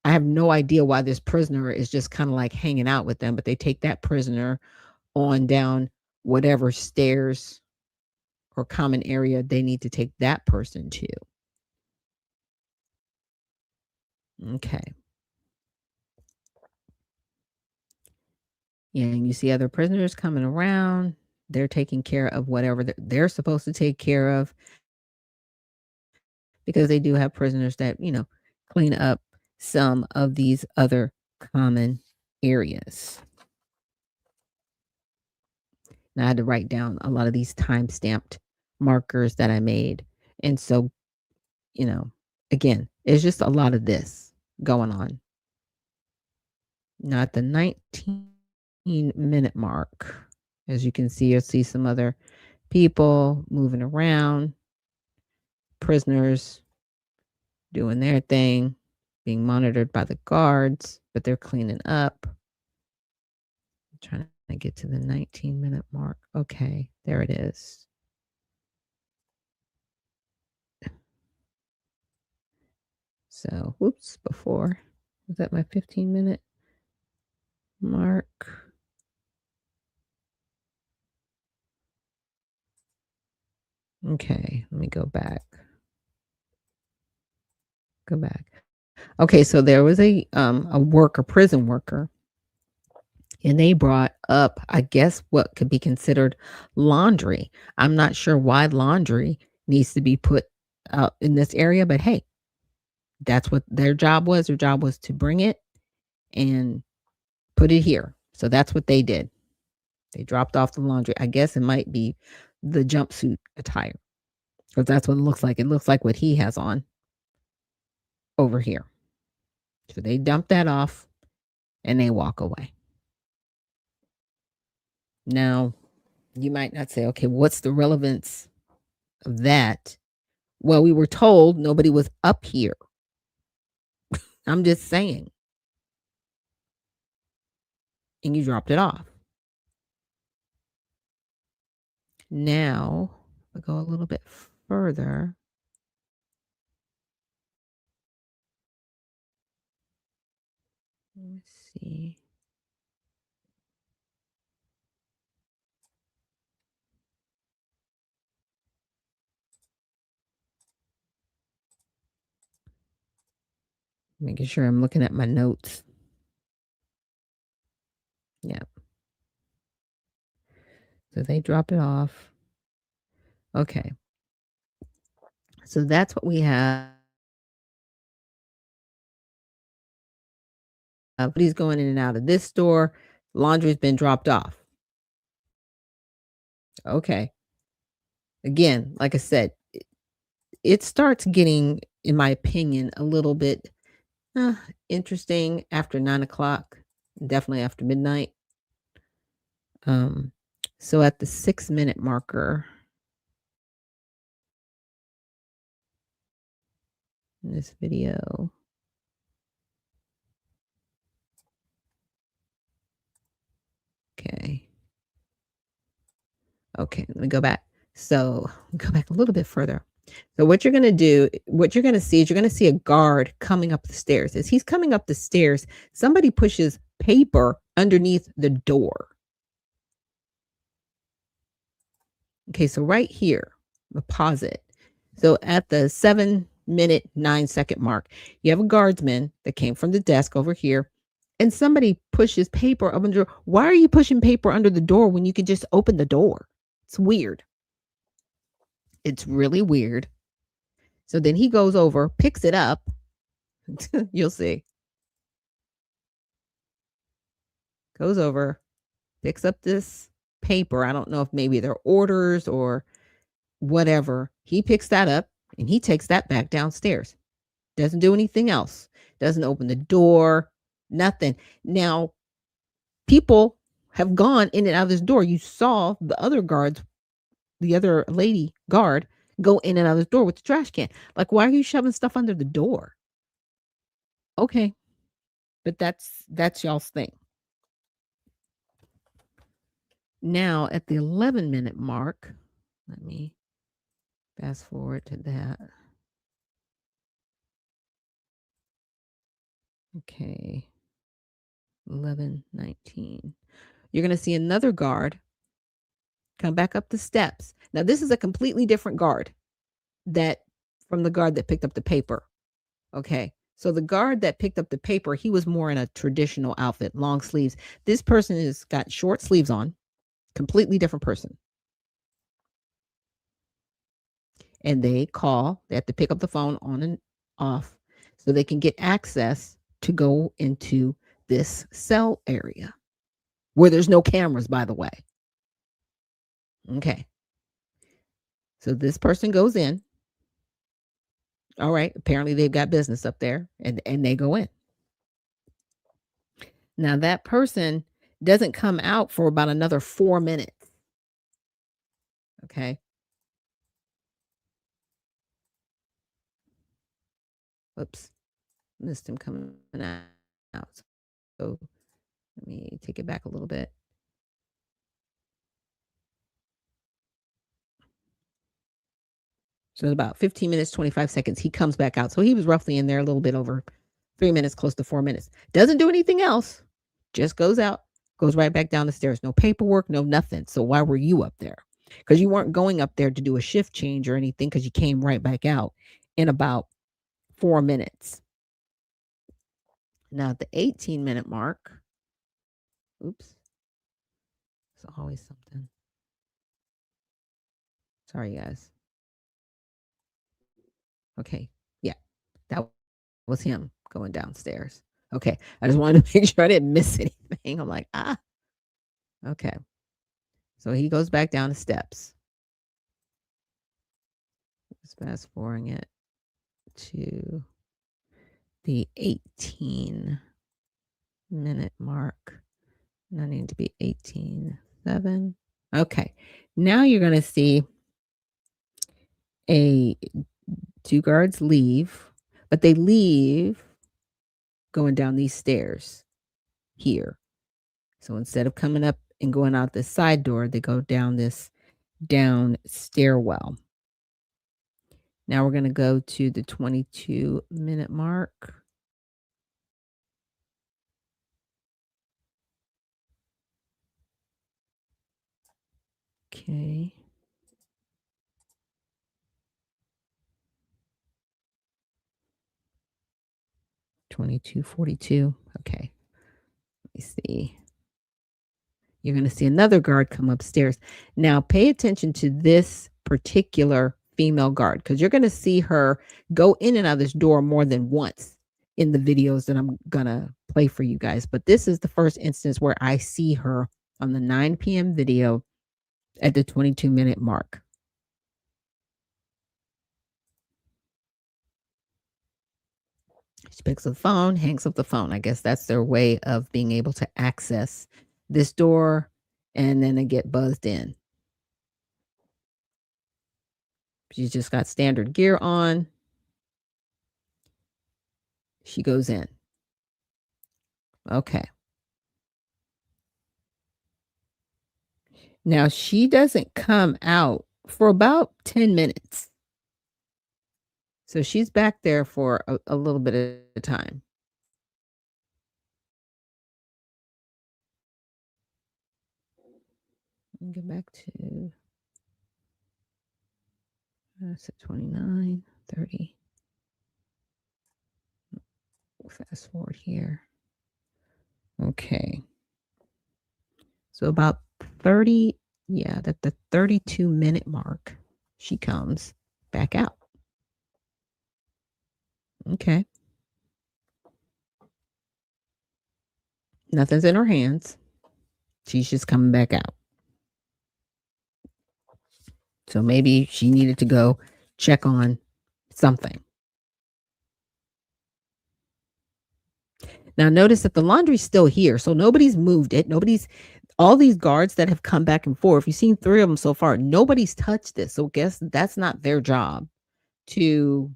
I have no idea why this prisoner is just kind of like hanging out with them, but they take that prisoner on down whatever stairs or common area they need to take that person to. Okay. And you see other prisoners coming around. They're taking care of whatever they're supposed to take care of, because they do have prisoners that, clean up some of these other common areas. Now I had to write down a lot of these time-stamped markers that I made. And so, again, it's just a lot of this going on. Now at the 19-minute mark, as you can see, you'll see some other people moving around, prisoners doing their thing, being monitored by the guards, but they're cleaning up. I'm trying to get to the 19-minute mark. Okay, there it is. So, whoops, before, was that my 15-minute mark? Okay, let me go back. Go back. Okay, so there was a prison worker, and they brought up, I guess, what could be considered laundry. I'm not sure why laundry needs to be put out in this area, but hey, that's what their job was. Their job was to bring it and put it here. So that's what they did. They dropped off the laundry. I guess it might be the jumpsuit attire, because that's what it looks like. It looks like what he has on over here. So they dump that off and they walk away. Now, you might not say, okay, what's the relevance of that? Well, we were told nobody was up here. I'm just saying. And you dropped it off. Now, we go a little bit further. Let's see. Making sure I'm looking at my notes. Yeah. So they drop it off. Okay. So that's what we have. He's going in and out of this store. Laundry's been dropped off. Okay. Again, like I said, it starts getting, in my opinion, a little bit interesting after 9 o'clock, definitely after midnight. So at the 6-minute marker in this video. Okay. Okay, let me go back. So go back a little bit further. So what you're going to do, what you're going to see is you're going to see a guard coming up the stairs. As he's coming up the stairs, somebody pushes paper underneath the door. Okay, so right here, pause it. So at the 7-minute, 9-second mark, you have a guardsman that came from the desk over here, and somebody pushes paper up under. Why are you pushing paper under the door when you can just open the door? It's weird. It's really weird. So then he goes over, picks it up. You'll see. Goes over, picks up this paper. I don't know if maybe they're orders or whatever. He picks that up and he takes that back downstairs. Doesn't do anything else. Doesn't open the door, nothing. Now, people have gone in and out of this door. You saw the other guards, the other lady guard, go in and out of this door with the trash can. Like, why are you shoving stuff under the door? Okay. But that's y'all's thing. Now, at the 11-minute mark, let me fast forward to that. Okay. 11:19. You're going to see another guard come back up the steps. Now, this is a completely different guard from the guard that picked up the paper. Okay. So the guard that picked up the paper, he was more in a traditional outfit, long sleeves. This person has got short sleeves on, completely different person. And they have to pick up the phone on and off so they can get access to go into this cell area where there's no cameras, by the way. Okay. So this person goes in. All right. Apparently they've got business up there and they go in. Now that person doesn't come out for about another 4 minutes. Okay. Whoops. Missed him coming out. So let me take it back a little bit. So about 15 minutes, 25 seconds, he comes back out. So he was roughly in there a little bit over 3 minutes, close to 4 minutes. Doesn't do anything else. Just goes out, goes right back down the stairs. No paperwork, no nothing. So why were you up there? Because you weren't going up there to do a shift change or anything, because you came right back out in about 4 minutes. Now at the 18-minute mark, oops, it's always something. Sorry, guys. Okay, yeah, that was him going downstairs. Okay, I just wanted to make sure I didn't miss anything. I'm like, okay. So he goes back down the steps. Just fast forwarding it to the 18-minute mark. I need to be 18:07. Okay, now you're going to see two guards leave, but they leave going down these stairs here. So instead of coming up and going out this side door, they go down this down stairwell. Now we're going to go to the 22-minute mark. Okay. $22.42. Okay. Let me see. You're going to see another guard come upstairs. Now pay attention to this particular female guard, because you're going to see her go in and out of this door more than once in the videos that I'm going to play for you guys. But this is the first instance where I see her on the 9 p.m. video at the 22-minute mark. She picks up the phone, hangs up the phone. I guess that's their way of being able to access this door, and then they get buzzed in. She's just got standard gear on. She goes in. Okay. Now she doesn't come out for about 10 minutes. So she's back there for a little bit at a time. Get back to that's at 29, 30. Fast forward here. Okay. So about 30, at the 32-minute mark, she comes back out. Okay. Nothing's in her hands. She's just coming back out. So maybe she needed to go check on something. Now notice that the laundry's still here. So nobody's moved it. All these guards that have come back and forth, you've seen 3 of them so far. Nobody's touched this. So guess that's not their job to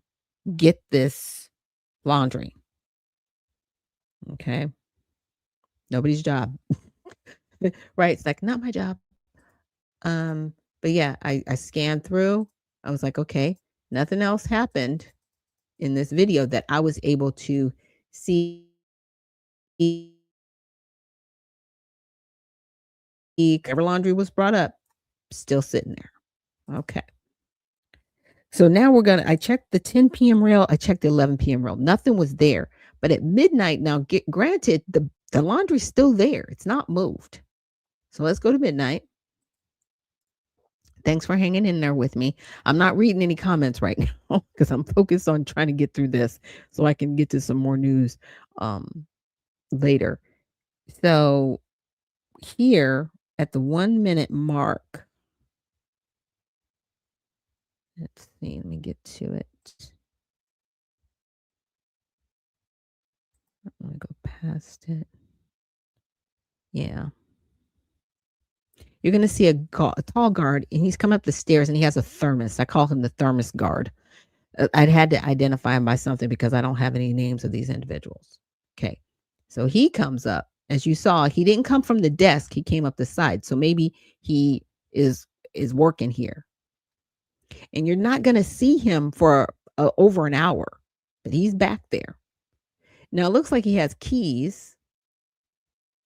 get this laundry. Okay. Nobody's job. Right. It's like, not my job. But yeah, I scanned through. I was like, okay, nothing else happened in this video that I was able to see. Every laundry was brought up, still sitting there. Okay. So now I checked the 10 p.m. rail. I checked the 11 p.m. rail. Nothing was there. But at midnight, now granted, the laundry's still there. It's not moved. So let's go to midnight. Thanks for hanging in there with me. I'm not reading any comments right now because I'm focused on trying to get through this so I can get to some more news later. So here at the 1 minute mark, let's see, let me get to it. I'm going to go past it. Yeah. You're going to see a tall guard, and he's come up the stairs, and he has a thermos. I call him the thermos guard. I'd had to identify him by something because I don't have any names of these individuals. Okay. So he comes up. As you saw, he didn't come from the desk. He came up the side. So maybe he is working here. And you're not going to see him for over an hour, but he's back there. Now, it looks like he has keys,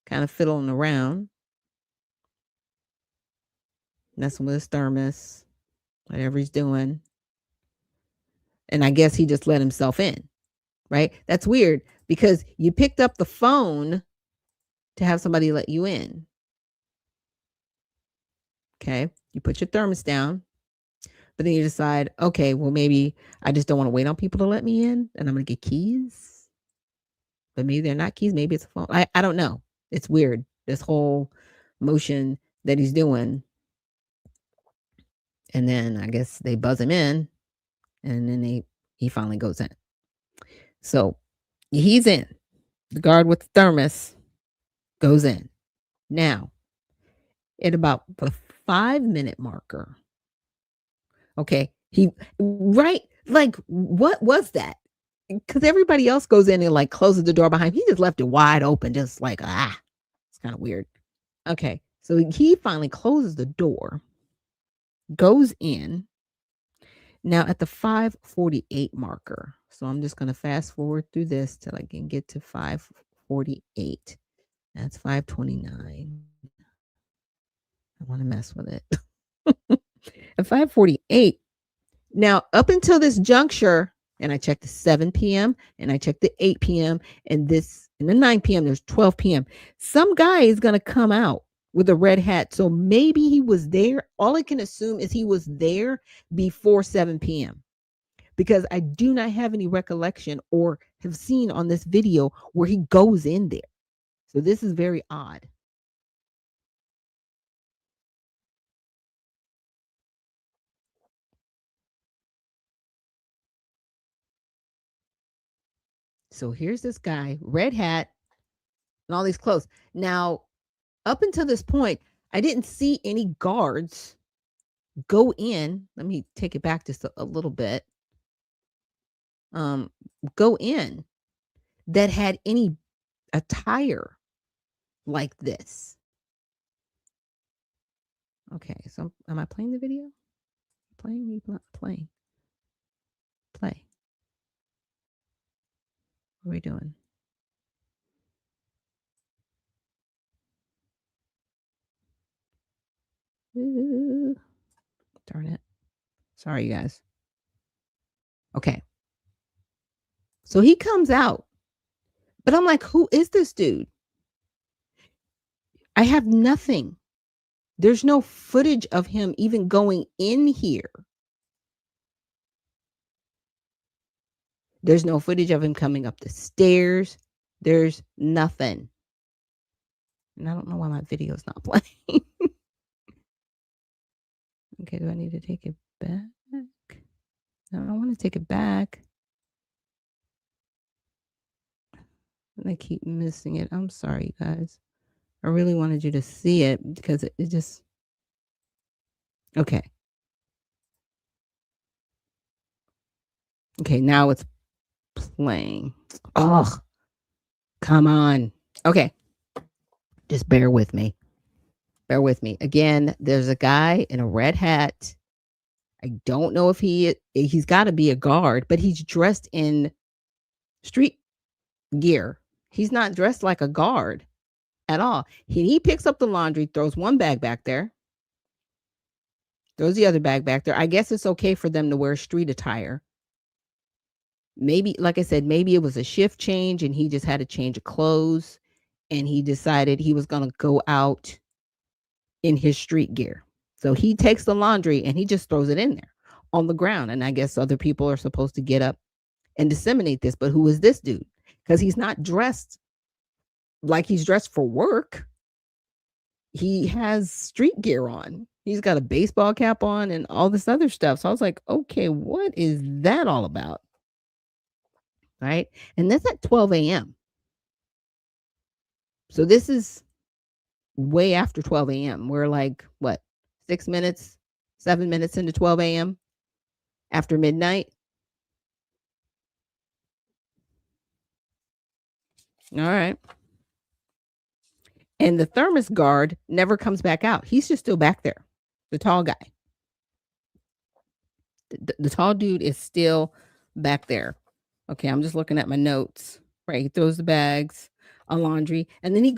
kind of fiddling around. Messing with his thermos, whatever he's doing. And I guess he just let himself in, right? That's weird because you picked up the phone to have somebody let you in. Okay. You put your thermos down, but then you decide, okay, well, maybe I just don't want to wait on people to let me in and I'm going to get keys. But maybe they're not keys. Maybe it's a phone. I don't know. It's weird. This whole motion that he's doing. And then I guess they buzz him in, and then he finally goes in. So he's in. The guard with the thermos goes in. Now, at about the 5 minute marker, okay, like, what was that? Because everybody else goes in and like closes the door behind him. He just left it wide open, just like, it's kind of weird. Okay, so he finally closes the door. goes in. Now at the 5:48 marker, so I'm just going to fast forward through this till I can get to 5:48. That's 5:29. I want to mess with it. At 5:48. Now, up until this juncture, and I checked the 7 p.m. and I checked the 8 p.m. and this in the 9 p.m. There's 12 p.m. Some guy is going to come out with a red hat. So maybe he was there. All I can assume is he was there before 7 p.m. because I do not have any recollection or have seen on this video where he goes in there. So this is very odd. So here's this guy, red hat, and all these clothes. Now, up until this point, I didn't see any guards go in. Let me take it back just a little bit. Go in that had any attire like this. Okay, so am I playing the video? Playing? Playing. Play. What are we doing? Ooh, darn it. Sorry, you guys. Okay. So he comes out, but I'm like, who is this dude? I have nothing. There's no footage of him even going in here. There's no footage of him coming up the stairs. There's nothing. And I don't know why my video is not playing. Okay, do I need to take it back? I don't want to take it back. And I keep missing it. I'm sorry, guys. I really wanted you to see it because it just... Okay. Okay, now it's playing. Oh, come on. Okay. Just bear with me. Bear with me. Again, there's a guy in a red hat. I don't know if he's got to be a guard, but he's dressed in street gear. He's not dressed like a guard at all. He picks up the laundry, throws one bag back there, throws the other bag back there. I guess it's okay for them to wear street attire. Maybe, like I said, maybe it was a shift change and he just had a change of clothes and he decided he was going to go out in his street gear. So he takes the laundry and he just throws it in there on the ground. And I guess other people are supposed to get up and disseminate this. But who is this dude? Because he's not dressed like he's dressed for work. He has street gear on. He's got a baseball cap on and all this other stuff. So I was like, okay, what is that all about? Right. And that's at 12 a.m. So this is way after 12 a.m. We're like, what, 7 minutes into 12 a.m. after midnight. All right. And the thermos guard never comes back out. He's just still back there. The tall guy. The tall dude is still back there. Okay, I'm just looking at my notes. Right, he throws the bags on laundry, and then he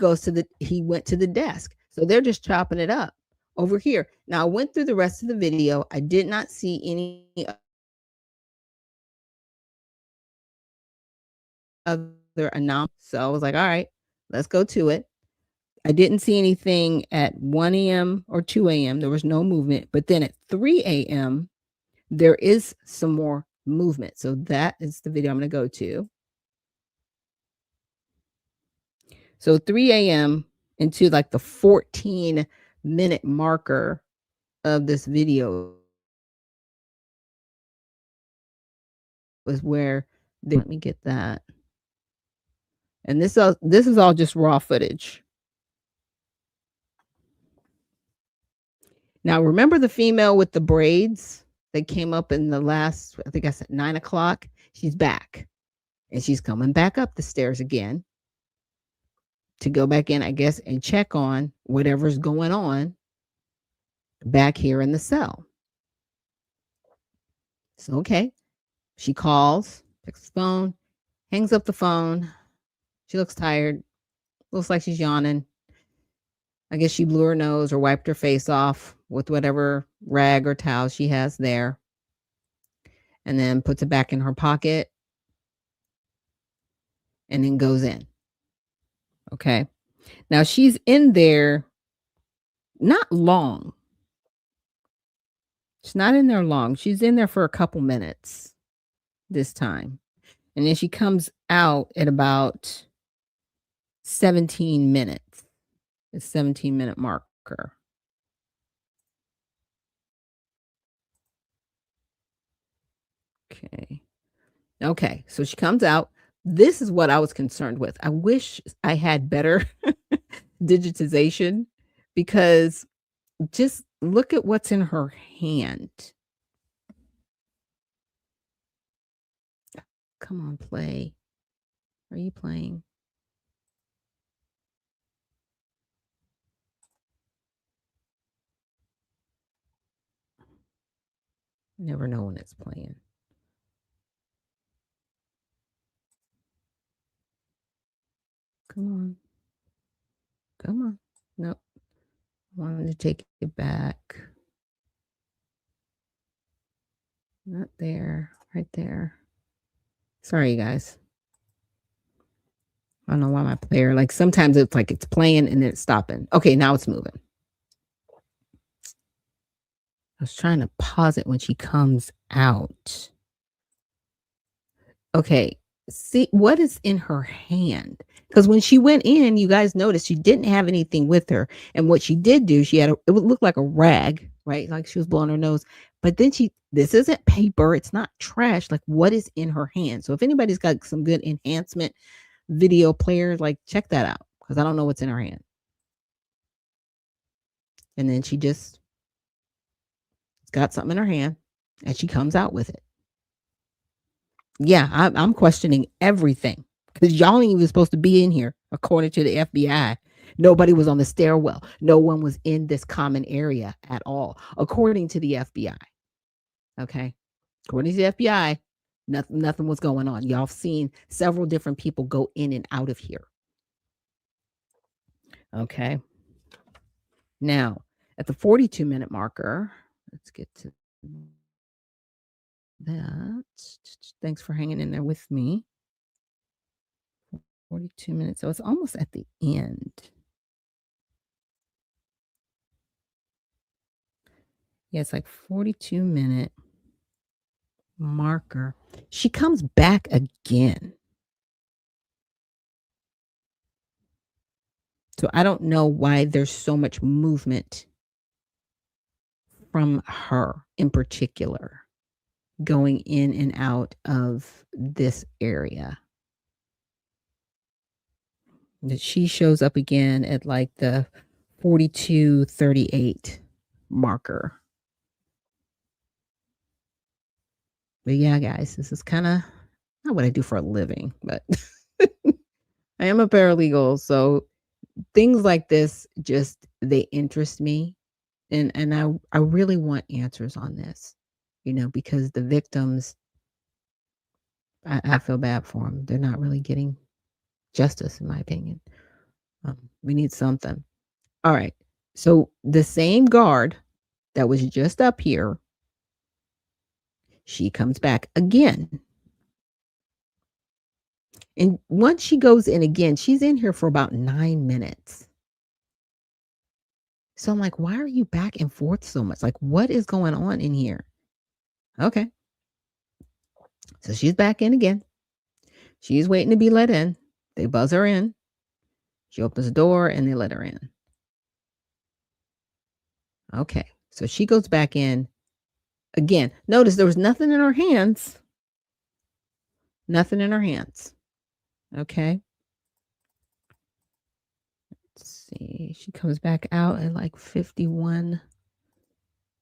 went to the desk. So they're just chopping it up over here. Now, I went through the rest of the video. I did not see any other anomalies. So I was like, all right, let's go to it. I didn't see anything at 1 a.m. or 2 a.m. There was no movement. But then at 3 a.m., there is some more movement. So that is the video I'm going to go to. So 3 a.m. into like the 14-minute marker of this video was where let me get that. And this is all just raw footage. Now, remember the female with the braids that came up in the last, I think I said 9 o'clock? She's back. And she's coming back up the stairs again to go back in, I guess, and check on whatever's going on back here in the cell. So, okay. She calls, picks the phone, hangs up the phone. She looks tired. Looks like she's yawning. I guess she blew her nose or wiped her face off with whatever rag or towel she has there, and then puts it back in her pocket and then goes in. Okay. Now she's in there not long. She's not in there long. She's in there for a couple minutes this time. And then she comes out at about 17 minutes. It's 17-minute marker. Okay. So she comes out. This is what I was concerned with. I wish I had better digitization, because just look at what's in her hand. Come on, play. Are you playing? Never know when it's playing. Come on. Come on. Nope. I wanted to take it back. Not there. Right there. Sorry, you guys. I don't know why my player, like sometimes it's like it's playing and then it's stopping. Okay, now it's moving. I was trying to pause it when she comes out. Okay, see what is in her hand. Because when she went in, you guys noticed she didn't have anything with her. And what she did do, she had it would look like a rag, right? Like she was blowing her nose. But then this isn't paper, it's not trash. Like, what is in her hand? So if anybody's got some good enhancement video players, like check that out, because I don't know what's in her hand. And then she just got something in her hand and she comes out with it. Yeah, I'm questioning everything, because y'all ain't even supposed to be in here, according to the FBI. Nobody was on the stairwell. No one was in this common area at all, according to the FBI. Okay. According to the FBI, nothing was going on. Y'all have seen several different people go in and out of here. Okay. Now, at the 42-minute marker, let's get to that. Thanks for hanging in there with me. 42 minutes. So it's almost at the end. Yeah, it's like 42-minute marker. She comes back again. So I don't know why there's so much movement from her in particular, going in and out of this area. That she shows up again at like the 42:38 marker. But yeah, guys, this is kind of not what I do for a living, but I am a paralegal, so things like this just they interest me, and I really want answers on this, because the victims, I feel bad for them. They're not really getting justice, in my opinion. We need something. All right. So the same guard that was just up here, she comes back again. And once she goes in again, she's in here for about 9 minutes. So I'm like, why are you back and forth so much? Like, what is going on in here? Okay. So she's back in again. She's waiting to be let in. They buzz her in. She opens the door and they let her in. Okay. So she goes back in again. Notice there was nothing in her hands. Nothing in her hands. Okay. Let's see. She comes back out at like 51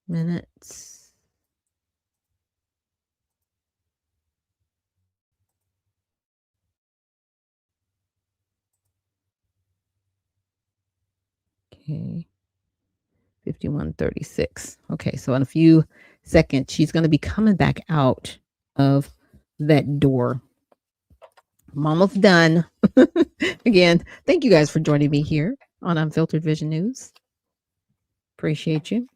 minutes. Okay. 51:36. Okay, so in a few 22nd, she's going to be coming back out of that door. I'm almost done. Again, thank you guys for joining me here on Unfiltered Vision News. Appreciate you.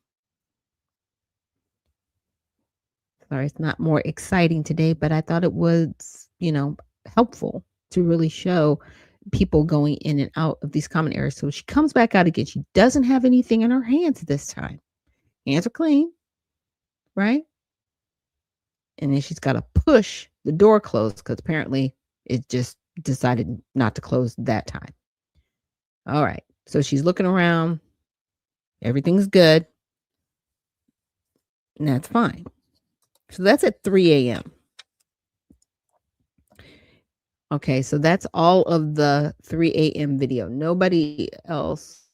Sorry, it's not more exciting today, but I thought it was, helpful to really show people going in and out of these common areas. So she comes back out again. She doesn't have anything in her hands this time. Hands are clean, right? And then she's got to push the door closed because apparently it just decided not to close that time. All right. So she's looking around. Everything's good. And that's fine. So that's at 3 a.m. Okay, so that's all of the 3 a.m. video. Nobody else.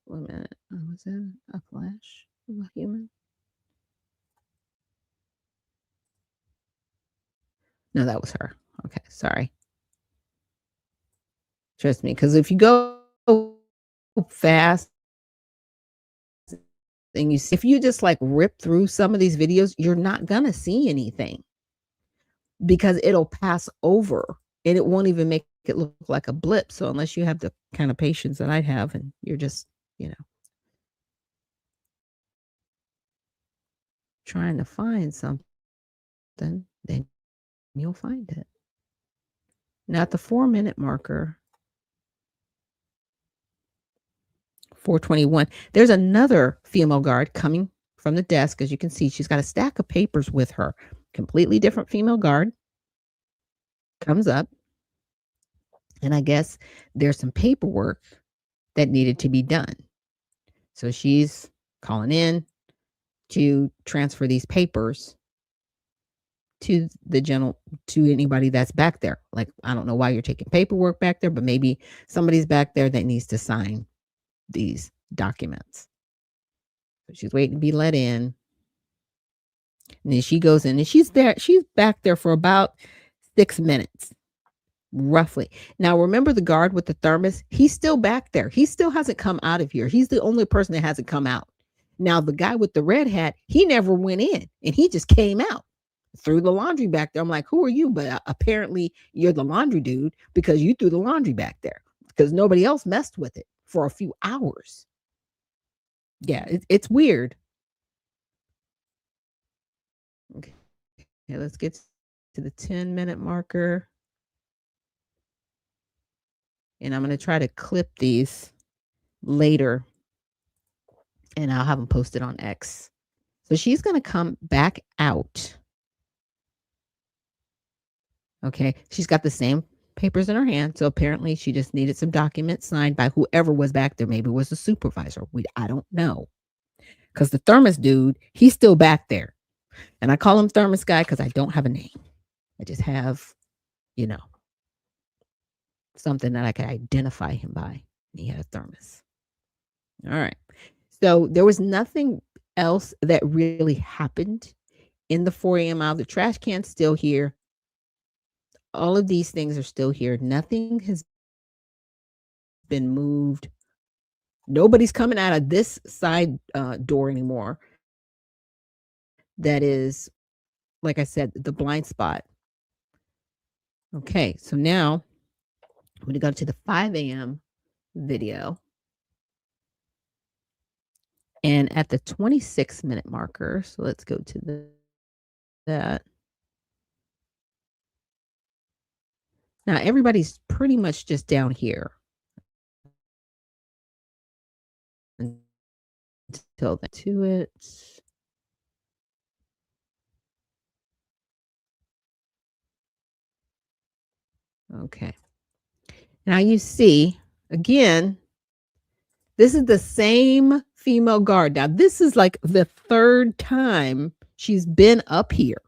Wait a minute. Was that a flash of a human? No, that was her. Okay, sorry. Trust me, because if you go fast and if you just like rip through some of these videos, you're not gonna see anything because it'll pass over and it won't even make it look like a blip. So unless you have the kind of patience that I have and you're just, trying to find something, then you'll find it. Now at the 4-minute marker, 4:21, there's another female guard coming from the desk. As you can see, she's got a stack of papers with her. Completely different female guard comes up. And I guess there's some paperwork that needed to be done. So she's calling in to transfer these papers to to anybody that's back there. Like, I don't know why you're taking paperwork back there, but maybe somebody's back there that needs to sign these documents. So she's waiting to be let in. And then she goes in and she's back there for about 6 minutes. Roughly. Now, remember the guard with the thermos? He's still back there. He still hasn't come out of here. He's the only person that hasn't come out. Now, the guy with the red hat, he never went in and he just came out threw the laundry back there. I'm like, who are you? But apparently you're the laundry dude because you threw the laundry back there because nobody else messed with it for a few hours. Yeah, it's weird. Okay, let's get to the 10-minute marker. And I'm going to try to clip these later and I'll have them posted on X. So she's going to come back out. Okay. She's got the same papers in her hand. So apparently she just needed some documents signed by whoever was back there. Maybe it was the supervisor. I don't know. Because the thermos dude, he's still back there. And I call him thermos guy because I don't have a name. I just have, something that I could identify him by. He had a thermos. All right. So there was nothing else that really happened in the 4 a.m. hour. The trash can's still here. All of these things are still here. Nothing has been moved. Nobody's coming out of this side door anymore. That is, like I said, the blind spot. Okay. So now I'm going to go to the 5 a.m. video. And at the 26-minute marker, so let's go to that. Now, everybody's pretty much just down here. Until then, to it. Okay. Now you see, again, this is the same female guard. Now, this is like the third time she's been up here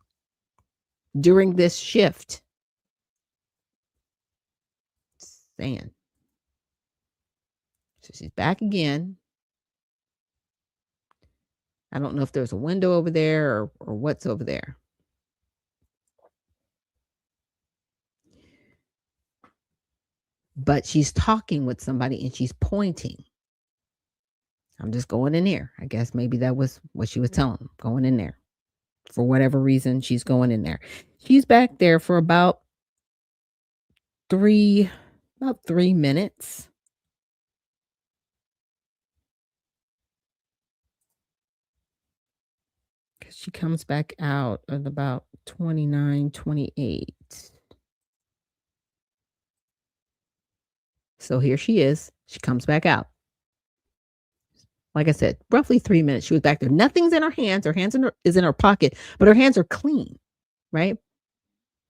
during this shift. Saying. So she's back again. I don't know if there's a window over there or what's over there. But she's talking with somebody and she's pointing. I'm just going in there. I guess maybe that was what she was telling them, going in there. For whatever reason, she's going in there. She's back there for about 3 minutes. She comes back out at about 29, 28. So here she is. She comes back out. Like I said, roughly 3 minutes. She was back there. Nothing's in her hands. Her hands is in her pocket, but her hands are clean, right?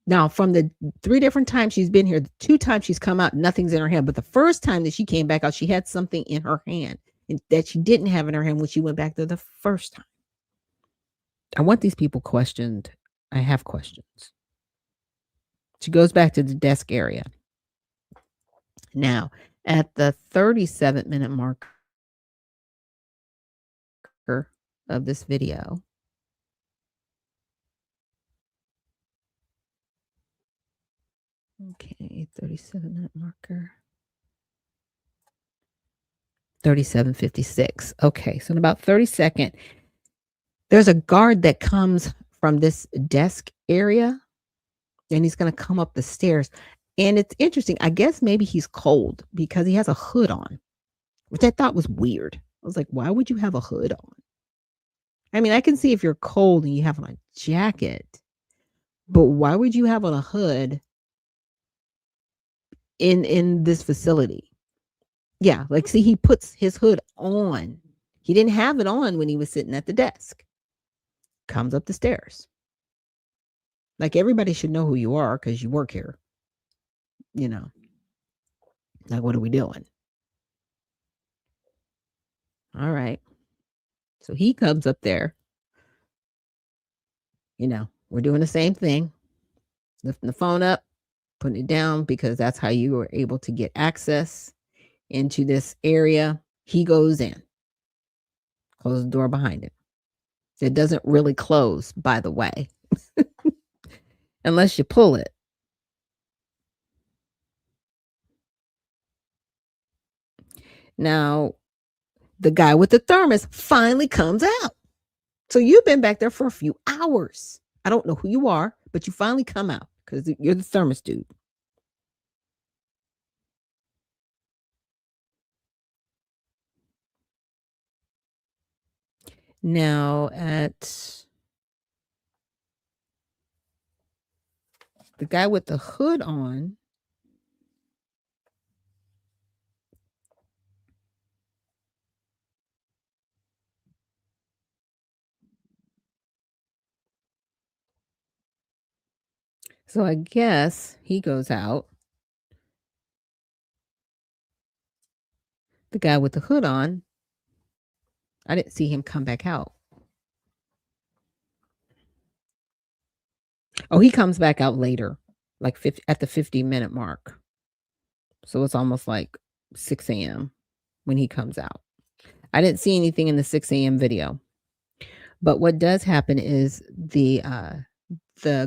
Now, from the 3 different times she's been here, the 2 times she's come out, nothing's in her hand. But the first time that she came back out, she had something in her hand that she didn't have in her hand when she went back there the first time. I want these people questioned. I have questions. She goes back to the desk area. Now, at the 37-minute marker of this video, okay, 37-minute marker, 37:56. Okay, so in about 32nd, there's a guard that comes from this desk area, and he's going to come up the stairs. And it's interesting. I guess maybe he's cold because he has a hood on, which I thought was weird. I was like, why would you have a hood on? I mean, I can see if you're cold and you have on a jacket, but why would you have on a hood in this facility? Yeah, like, see, he puts his hood on. He didn't have it on when he was sitting at the desk. Comes up the stairs. Like, everybody should know who you are because you work here. You know, like, what are we doing? All right. So he comes up there. You know, we're doing the same thing. Lifting the phone up, putting it down, because that's how you were able to get access into this area. He goes in. Close the door behind him. It doesn't really close, by the way, unless you pull it. Now, the guy with the thermos finally comes out. So you've been back there for a few hours. I don't know who you are, but you finally come out because you're the thermos dude. Now, at the guy with the hood on, so I guess he goes out. The guy with the hood on, I didn't see him come back out. Oh, he comes back out later, like at the 50-minute mark. So it's almost like 6 a.m. when he comes out. I didn't see anything in the 6 a.m. video. But what does happen is the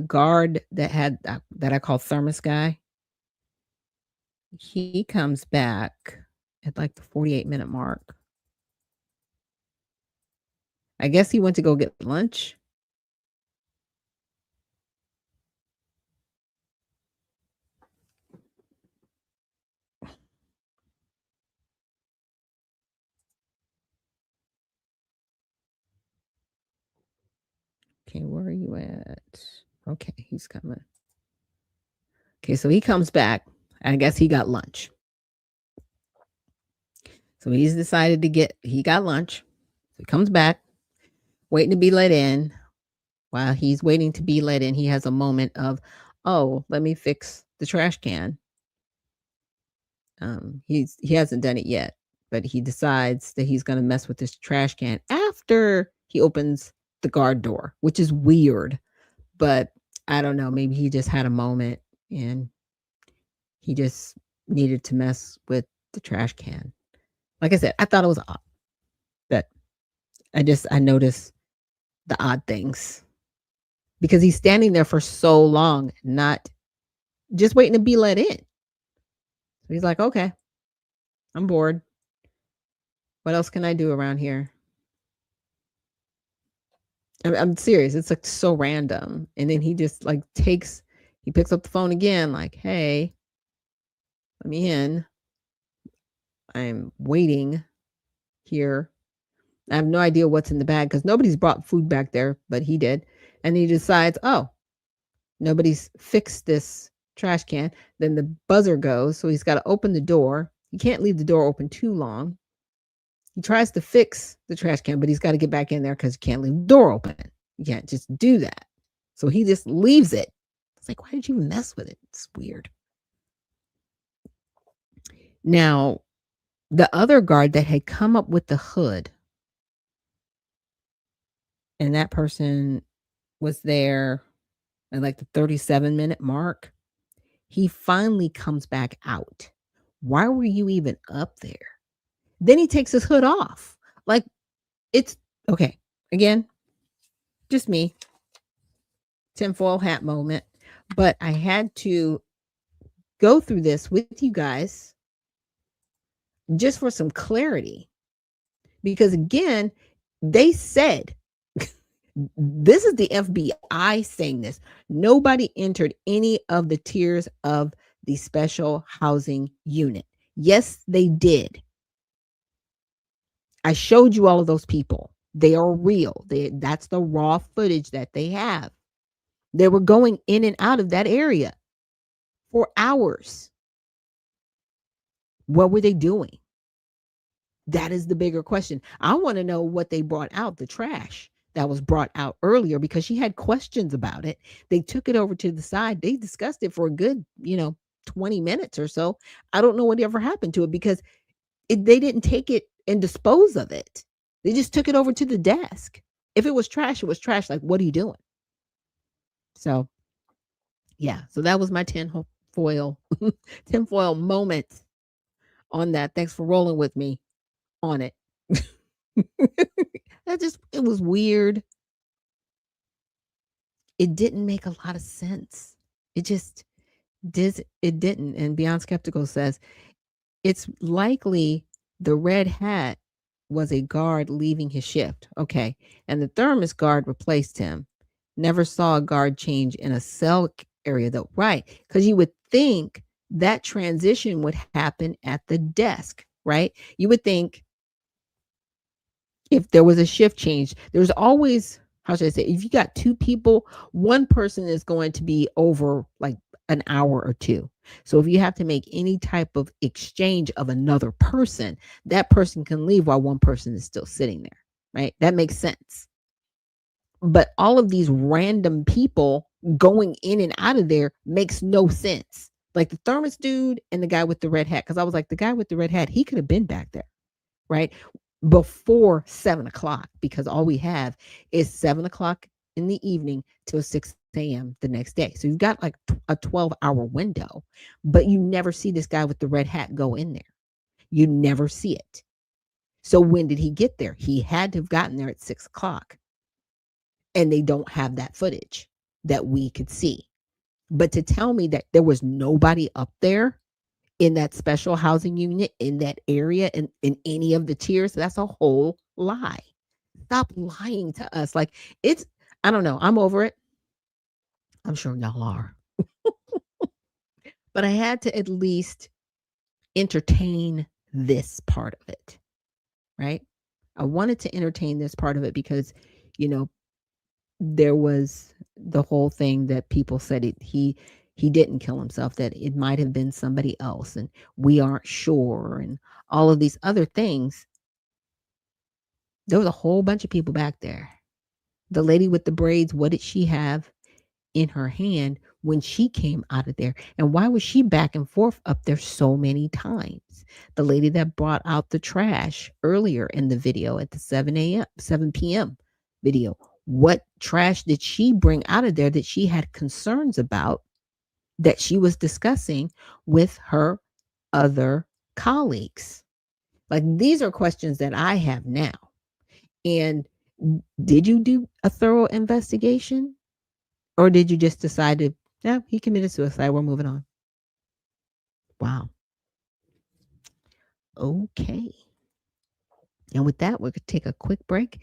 guard that had that I call thermos guy, he comes back at like the 48-minute mark. I guess he went to go get lunch. Okay, where are you at? Okay, he's coming. Okay, so he comes back. I guess he got lunch. So he's decided he got lunch. So he comes back, waiting to be let in. While he's waiting to be let in, he has a moment of, oh, let me fix the trash can. He hasn't done it yet, but he decides that he's going to mess with this trash can after he opens the guard door, which is weird, but I don't know. Maybe he just had a moment and he just needed to mess with the trash can. Like I said, I thought it was odd, but I noticed the odd things because he's standing there for so long, not just waiting to be let in. So he's like, okay, I'm bored. What else can I do around here? I'm serious. It's like so random. And then he just like he picks up the phone again, like, hey, let me in. I'm waiting here. I have no idea what's in the bag because nobody's brought food back there, but he did. And he decides, oh, nobody's fixed this trash can. Then the buzzer goes. So he's got to open the door. He can't leave the door open too long. He tries to fix the trash can, but he's got to get back in there because you can't leave the door open. You can't just do that. So he just leaves it. It's like, why did you even mess with it? It's weird. Now, the other guard that had come up with the hood, and that person was there at like the 37-minute mark, he finally comes back out. Why were you even up there? Then he takes his hood off. Like, it's okay. Again, just me. Tinfoil hat moment. But I had to go through this with you guys just for some clarity. Because again, they said, this is the FBI saying this. Nobody entered any of the tiers of the special housing unit. Yes, they did. I showed you all of those people. They are real. That's the raw footage that they have. They were going in and out of that area for hours. What were they doing? That is the bigger question. I want to know what they brought out, the trash that was brought out earlier, because she had questions about it. They took it over to the side. They discussed it for a good, 20 minutes or so. I don't know what ever happened to it because they didn't take it and dispose of it. They just took it over to the desk. If it was trash, it was trash. Like, what are you doing? So, yeah. So that was my tinfoil moment on that. Thanks for rolling with me on it. It was weird. It didn't make a lot of sense. It didn't. And Beyond Skeptical says it's likely the red hat was a guard leaving his shift. Okay. And the thermos guard replaced him. Never saw a guard change in a cell area though. Right. Because you would think that transition would happen at the desk, right? You would think if there was a shift change, there's always, how should I say, if you got two people, one person is going to be over like an hour or two. So if you have to make any type of exchange of another person, that person can leave while one person is still sitting there, right? That makes sense. But all of these random people going in and out of there makes no sense. Like the thermos dude and the guy with the red hat. Because I was like, the guy with the red hat, he could have been back there, right? Before 7:00, because all we have is 7:00 in the evening till 6 a.m. the next day. So you've got like a 12-hour window, but you never see this guy with the red hat go in there. You never see it. So when did he get there? He had to have gotten there at 6:00. And they don't have that footage that we could see. But to tell me that there was nobody up there in that special housing unit, in that area, in any of the tiers, that's a whole lie. Stop lying to us. Like, I don't know. I'm over it. I'm sure y'all are. But I had to at least entertain this part of it, right? I wanted to entertain this part of it because, there was the whole thing that people said he didn't kill himself, that it might have been somebody else, and we aren't sure, and all of these other things. There was a whole bunch of people back there. The lady with the braids, what did she have in her hand when she came out of there? And why was she back and forth up there so many times? The lady that brought out the trash earlier in the video at the 7 p.m. video, what trash did she bring out of there that she had concerns about, that she was discussing with her other colleagues? Like, these are questions that I have now. And did you do a thorough investigation? Or did you just decide to, yeah, he committed suicide, we're moving on? Wow. Okay. And with that, we're going to take a quick break.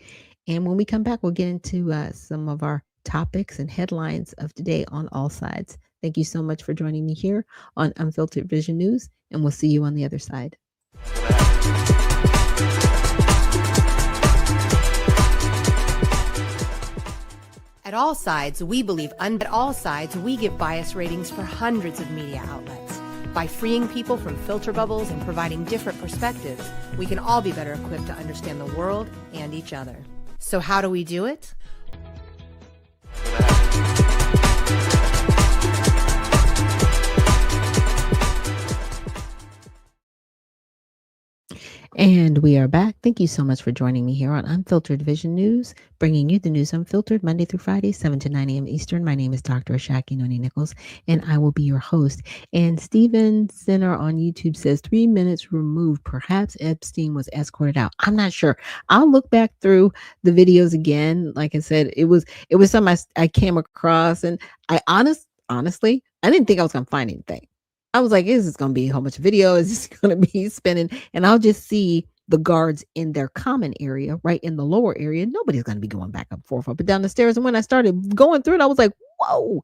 And when we come back, we'll get into some of our topics and headlines of today on all sides. Thank you so much for joining me here on Unfiltered Vision News, and we'll see you on the other side. At All Sides, we believe at All Sides, we give bias ratings for hundreds of media outlets. By freeing people from filter bubbles and providing different perspectives, we can all be better equipped to understand the world and each other. So how do we do it? And we are back. Thank you so much for joining me here on Unfiltered Vision News, bringing you the news unfiltered Monday through Friday, 7 to 9 a.m. Eastern. My name is Dr. Ashaki Noni Nichols, and I will be your host. And Steven Sinner on YouTube says 3 minutes removed. Perhaps Epstein was escorted out. I'm not sure. I'll look back through the videos again. Like I said, it was something I came across, and honestly, I didn't think I was going to find anything. I was like, is this going to be a whole bunch of video? Is this going to be spinning? And I'll just see the guards in their common area, right in the lower area. Nobody's going to be going back up, forth, up and down the stairs. And when I started going through it, I was like, whoa,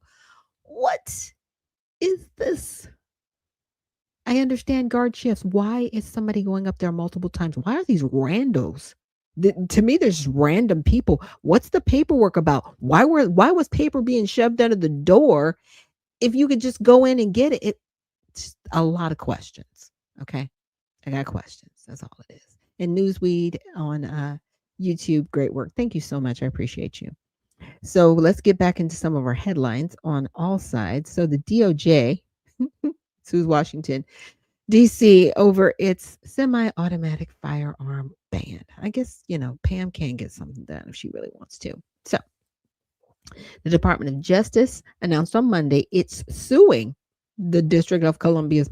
what is this? I understand guard shifts. Why is somebody going up there multiple times? Why are these randos? To me, there's random people. What's the paperwork about? Why was paper being shoved under the door if you could just go in and get it? It's a lot of questions. Okay. I got questions. That's all it is. And Newsweed on YouTube, great work. Thank you so much. I appreciate you. So let's get back into some of our headlines on all sides. So the DOJ, sues Washington, D.C. over its semi-automatic firearm ban. I guess, Pam can get something done if she really wants to. So the Department of Justice announced on Monday it's suing the District of Columbia's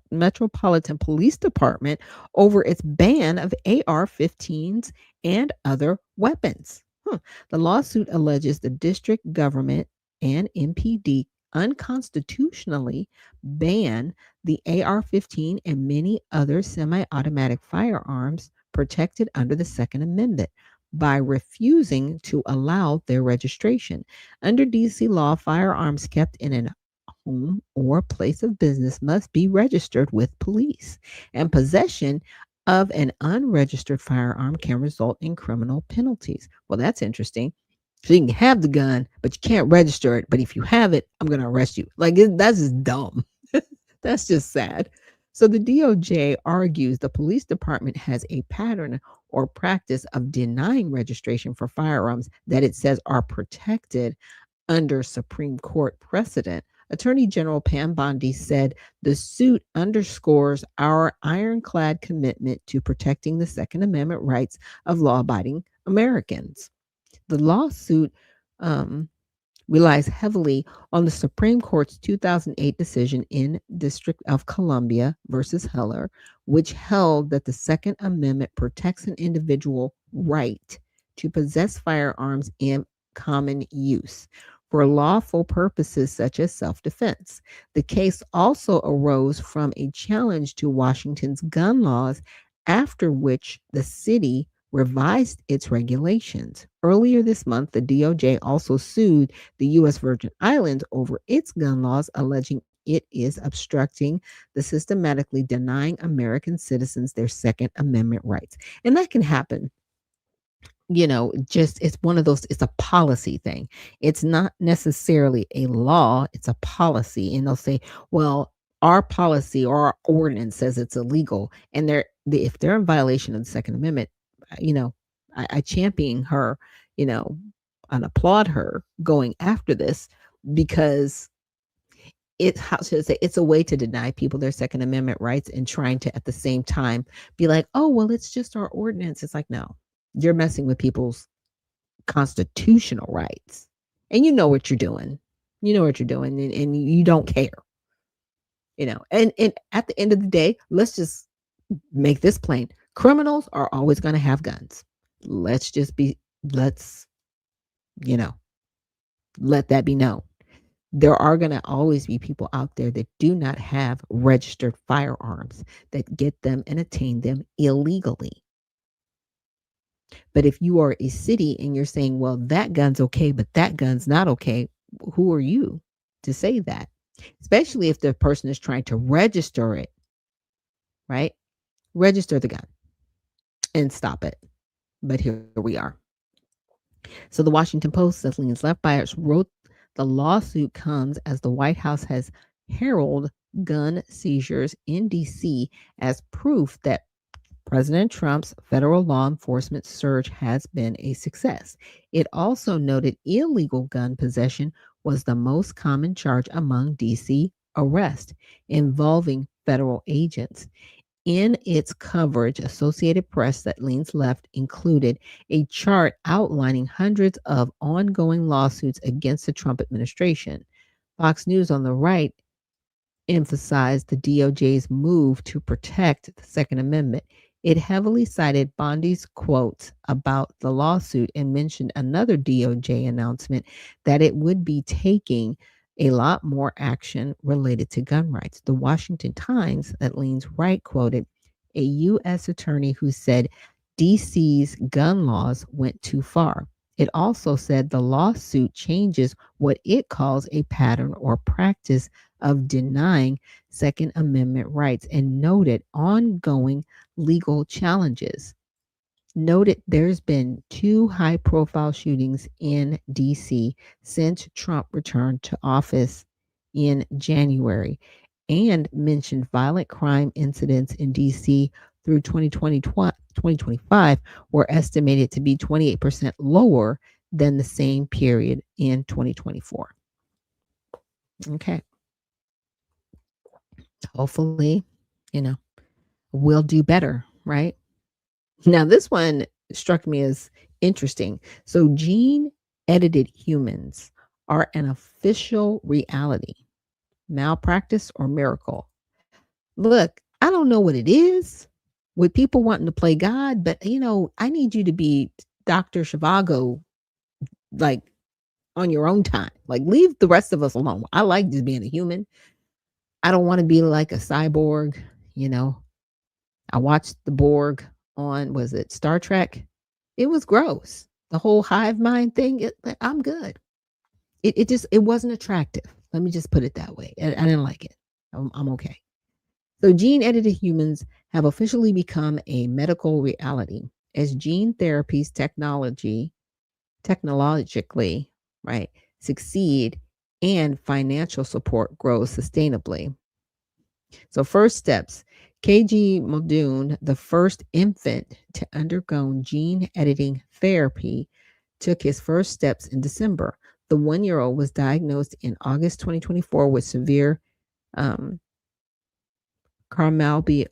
Metropolitan Police Department over its ban of AR-15s and other weapons. The lawsuit alleges the district government and MPD unconstitutionally ban the AR-15 and many other semi-automatic firearms protected under the Second Amendment by refusing to allow their registration. Under DC law, firearms kept in an home or place of business must be registered with police, and possession of an unregistered firearm can result in criminal penalties. Well, that's interesting. So you can have the gun, but you can't register it. But if you have it, I'm going to arrest you. That's just dumb. That's just sad. So the DOJ argues the police department has a pattern or practice of denying registration for firearms that it says are protected under Supreme Court precedent. Attorney General Pam Bondi said the suit underscores our ironclad commitment to protecting the Second Amendment rights of law-abiding Americans. The lawsuit relies heavily on the Supreme Court's 2008 decision in District of Columbia versus Heller, which held that the Second Amendment protects an individual right to possess firearms in common use for lawful purposes such as self-defense. The case also arose from a challenge to Washington's gun laws, after which the city revised its regulations. Earlier this month, the DOJ also sued the U.S. Virgin Islands over its gun laws, alleging it is obstructing the systematically denying American citizens their Second Amendment rights. And that can happen. It's one of those, it's a policy thing. It's not necessarily a law, it's a policy. And they'll say, well, our policy or our ordinance says it's illegal. And if they're in violation of the Second Amendment, I champion her, and applaud her going after this, because it's a way to deny people their Second Amendment rights and trying to at the same time be like, oh, well, it's just our ordinance. It's like, no. You're messing with people's constitutional rights, and you know what you're doing. You know what you're doing, and you don't care. And at the end of the day, let's just make this plain. Criminals are always going to have guns. Let that be known. There are going to always be people out there that do not have registered firearms, that get them and attain them illegally. But if you are a city and you're saying, well, that gun's okay, but that gun's not okay, who are you to say that? Especially if the person is trying to register it, right? Register the gun and stop it. But here we are. So the Washington Post, says Lean's left bias, wrote the lawsuit comes as the White House has heralded gun seizures in D.C. as proof that President Trump's federal law enforcement surge has been a success. It also noted illegal gun possession was the most common charge among D.C. arrests involving federal agents. In its coverage, Associated Press, that leans left, included a chart outlining hundreds of ongoing lawsuits against the Trump administration. Fox News on the right emphasized the DOJ's move to protect the Second Amendment. It heavily cited Bondi's quotes about the lawsuit and mentioned another DOJ announcement that it would be taking a lot more action related to gun rights. The Washington Times, that leans right, quoted a U.S. attorney who said DC's gun laws went too far. It also said the lawsuit changes what it calls a pattern or practice of denying Second Amendment rights and noted ongoing legal challenges. Noted there's been 2 high-profile shootings in D.C. since Trump returned to office in January, and mentioned violent crime incidents in D.C. through 2025 were estimated to be 28% lower than the same period in 2024. Okay. Hopefully, we'll do better, right? Now, this one struck me as interesting. So, gene edited humans are an official reality, malpractice or miracle. Look, I don't know what it is with people wanting to play God, but I need you to be Dr. Shivago, like on your own time. Like, leave the rest of us alone. I like just being a human. I don't want to be like a cyborg. I watched the Borg on, was it Star Trek? It was gross. The whole hive mind thing, I'm good. It wasn't attractive. Let me just put it that way. I didn't like it. I'm okay. So gene edited humans have officially become a medical reality as gene therapies technologically, right, succeed and financial support grows sustainably. So first steps. KG Muldoon, the first infant to undergo gene editing therapy, took his first steps in December. The 1-year-old was diagnosed in August 2024 with severe carbamyl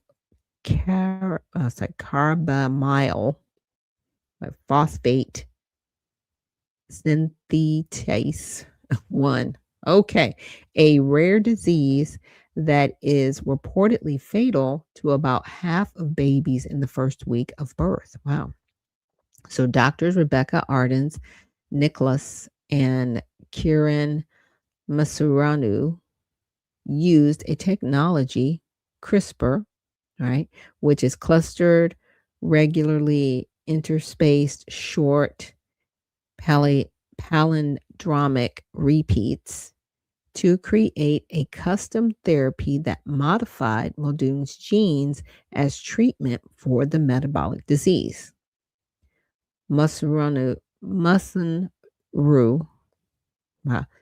phosphate synthetase 1. Okay, a rare disease that is reportedly fatal to about half of babies in the first week of birth. Wow. So doctors Rebecca Ardens, Nicholas, and Kiran Masuranu used a technology, CRISPR, right, which is clustered, regularly interspaced, short palindromic repeats to create a custom therapy that modified Muldoon's genes as treatment for the metabolic disease. Masunru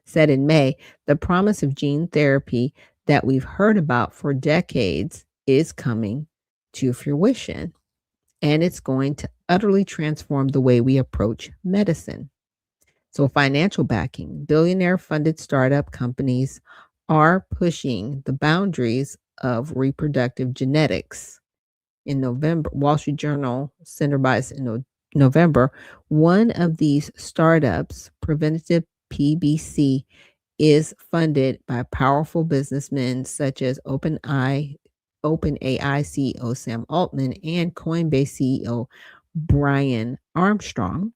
said in May, the promise of gene therapy that we've heard about for decades is coming to fruition, and it's going to utterly transform the way we approach medicine. So financial backing, billionaire-funded startup companies are pushing the boundaries of reproductive genetics. In November, Wall Street Journal Center bias in November, one of these startups, Preventative PBC, is funded by powerful businessmen such as OpenAI CEO Sam Altman and Coinbase CEO Brian Armstrong.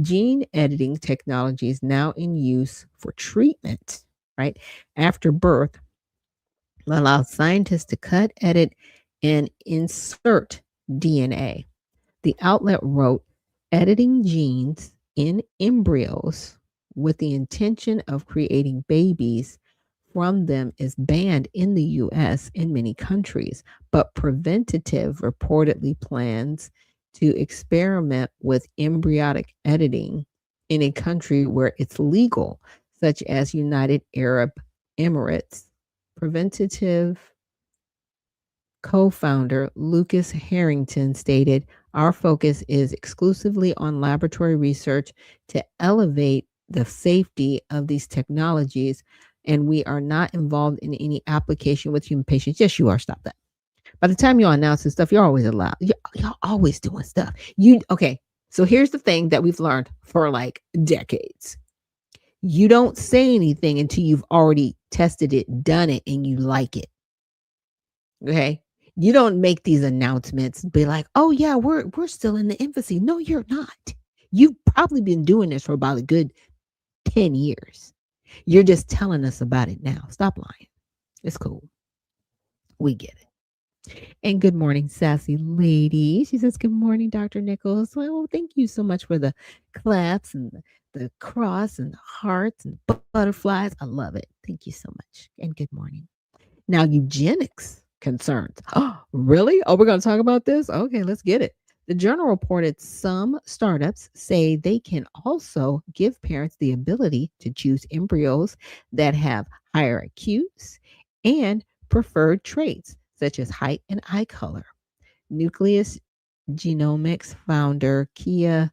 Gene editing technology is now in use for treatment, right, after birth, allows scientists to cut, edit, and insert DNA. The outlet wrote, editing genes in embryos with the intention of creating babies from them is banned in the US and many countries, but Preventative reportedly plans to experiment with embryonic editing in a country where it's legal, such as United Arab Emirates. Preventative co founder Lucas Harrington stated, "Our focus is exclusively on laboratory research to elevate the safety of these technologies, and we are not involved in any application with human patients." Yes, you are. Stop that. By the time y'all announce this stuff, you're always allowed. Y'all always doing stuff. Okay. So here's the thing that we've learned for like decades. You don't say anything until you've already tested it, done it, and you like it. Okay. You don't make these announcements, be like, "Oh yeah, we're still in the infancy." No, you're not. You've probably been doing this for about a good 10 years. You're just telling us about it now. Stop lying. It's cool. We get it. And good morning, sassy lady. She says, "Good morning, Dr. Nichols." Well, thank you so much for the claps and the cross and the hearts and butterflies. I love it. Thank you so much. And good morning. Now, eugenics concerns. Oh, really? Oh, we're going to talk about this? Okay, let's get it. The journal reported some startups say they can also give parents the ability to choose embryos that have higher IQs and preferred traits, such as height and eye color. Nucleus Genomics founder Kia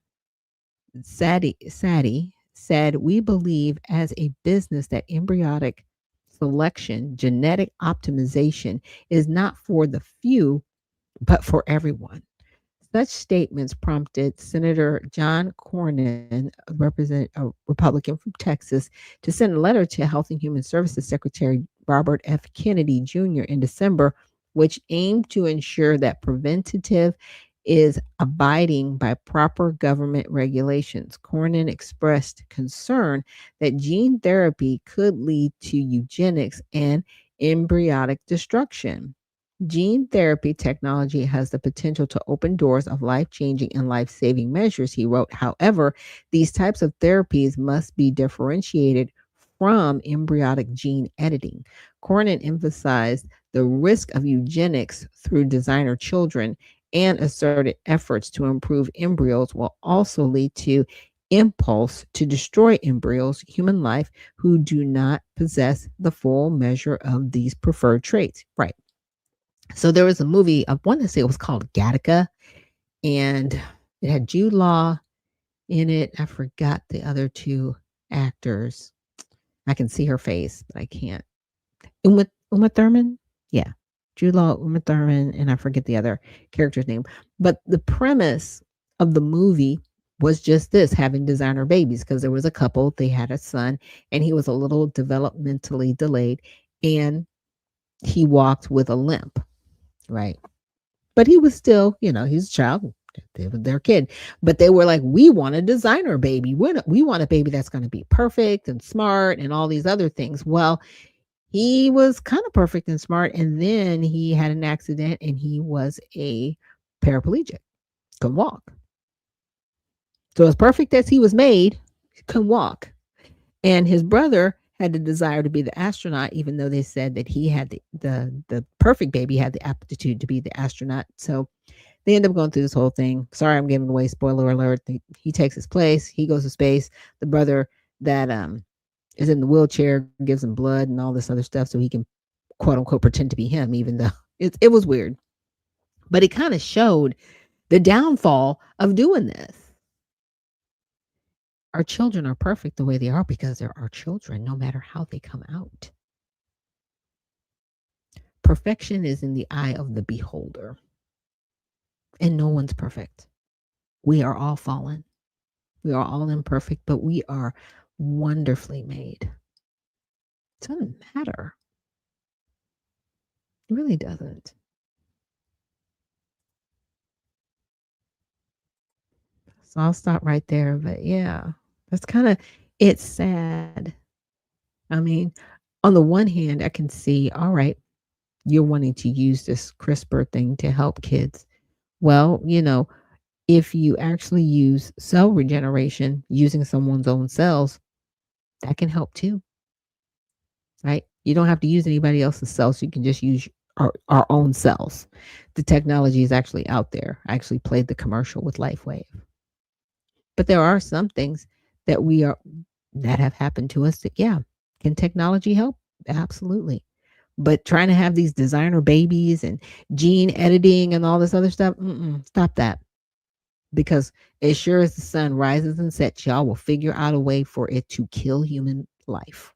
Sadi said, "We believe as a business that embryonic selection, genetic optimization is not for the few, but for everyone." Such statements prompted Senator John Cornyn, a Republican from Texas, to send a letter to Health and Human Services Secretary Robert F. Kennedy Jr. in December, which aimed to ensure that Preventative is abiding by proper government regulations. Cornyn expressed concern that gene therapy could lead to eugenics and embryonic destruction. Gene therapy technology has the potential to open doors of life changing and life saving measures, he wrote. However, these types of therapies must be differentiated from embryonic gene editing. Cornyn emphasized the risk of eugenics through designer children and asserted efforts to improve embryos will also lead to impulse to destroy embryos, human life, who do not possess the full measure of these preferred traits. Right. So there was a movie, I want to say it was called Gattaca, and it had Jude Law in it. I forgot the other two actors. I can see her face, but I can't. Uma Thurman? Yeah. Jude Law, Uma Thurman, and I forget the other character's name. But the premise of the movie was just this, having designer babies, because there was a couple, they had a son, and he was a little developmentally delayed, and he walked with a limp. Right. But he was still, he's a child. They were their kid. But they were like, "We want a designer baby. We want a baby that's going to be perfect and smart and all these other things." Well, he was kind of perfect and smart. And then he had an accident and he was a paraplegic, couldn't walk. So as perfect as he was made, he couldn't walk. And his brother had the desire to be the astronaut, even though they said that he had the perfect baby had the aptitude to be the astronaut. So they end up going through this whole thing. Sorry, I'm giving away, spoiler alert. He takes his place. He goes to space. The brother that is in the wheelchair gives him blood and all this other stuff so he can, quote unquote, pretend to be him, even though it was weird. But it kind of showed the downfall of doing this. Our children are perfect the way they are because they're our children, no matter how they come out. Perfection is in the eye of the beholder. And no one's perfect. We are all fallen. We are all imperfect, but we are wonderfully made. It doesn't matter. It really doesn't. So I'll stop right there. But yeah, that's it's sad. I mean, on the one hand, I can see, all right, you're wanting to use this CRISPR thing to help kids. Well, if you actually use cell regeneration using someone's own cells, that can help too, right? You don't have to use anybody else's cells. You can just use our own cells. The technology is actually out there. I actually played the commercial with LifeWave. But there are some things that that have happened to us that, yeah, can technology help? Absolutely. But trying to have these designer babies and gene editing and all this other stuff, stop that. Because as sure as the sun rises and sets, y'all will figure out a way for it to kill human life.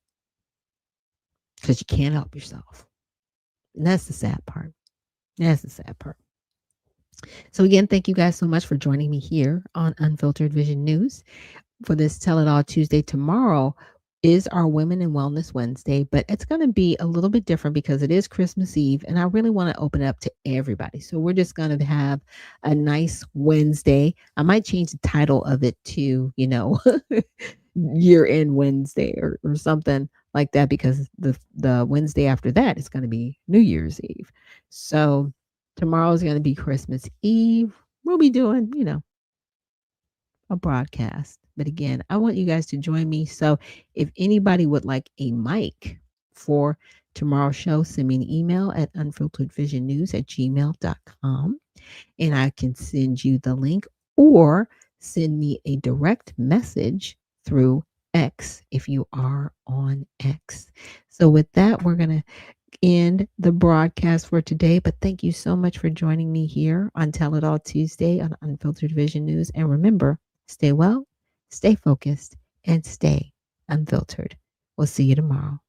Because you can't help yourself. And that's the sad part. That's the sad part. So again, thank you guys so much for joining me here on Unfiltered Vision News for this Tell It All Tuesday. Tomorrow is our Women in Wellness Wednesday, but it's going to be a little bit different because it is Christmas Eve and I really want to open it up to everybody. So we're just going to have a nice Wednesday. I might change the title of it to, year-end Wednesday or something like that, because the Wednesday after that is going to be New Year's Eve. So tomorrow is going to be Christmas Eve. We'll be doing, a broadcast. But again, I want you guys to join me. So if anybody would like a mic for tomorrow's show, send me an email at unfilteredvisionnews@gmail.com and I can send you the link, or send me a direct message through X if you are on X. So with that, we're going to end the broadcast for today. But thank you so much for joining me here on Tell It All Tuesday on Unfiltered Vision News. And remember, stay well, stay focused, and stay unfiltered. We'll see you tomorrow.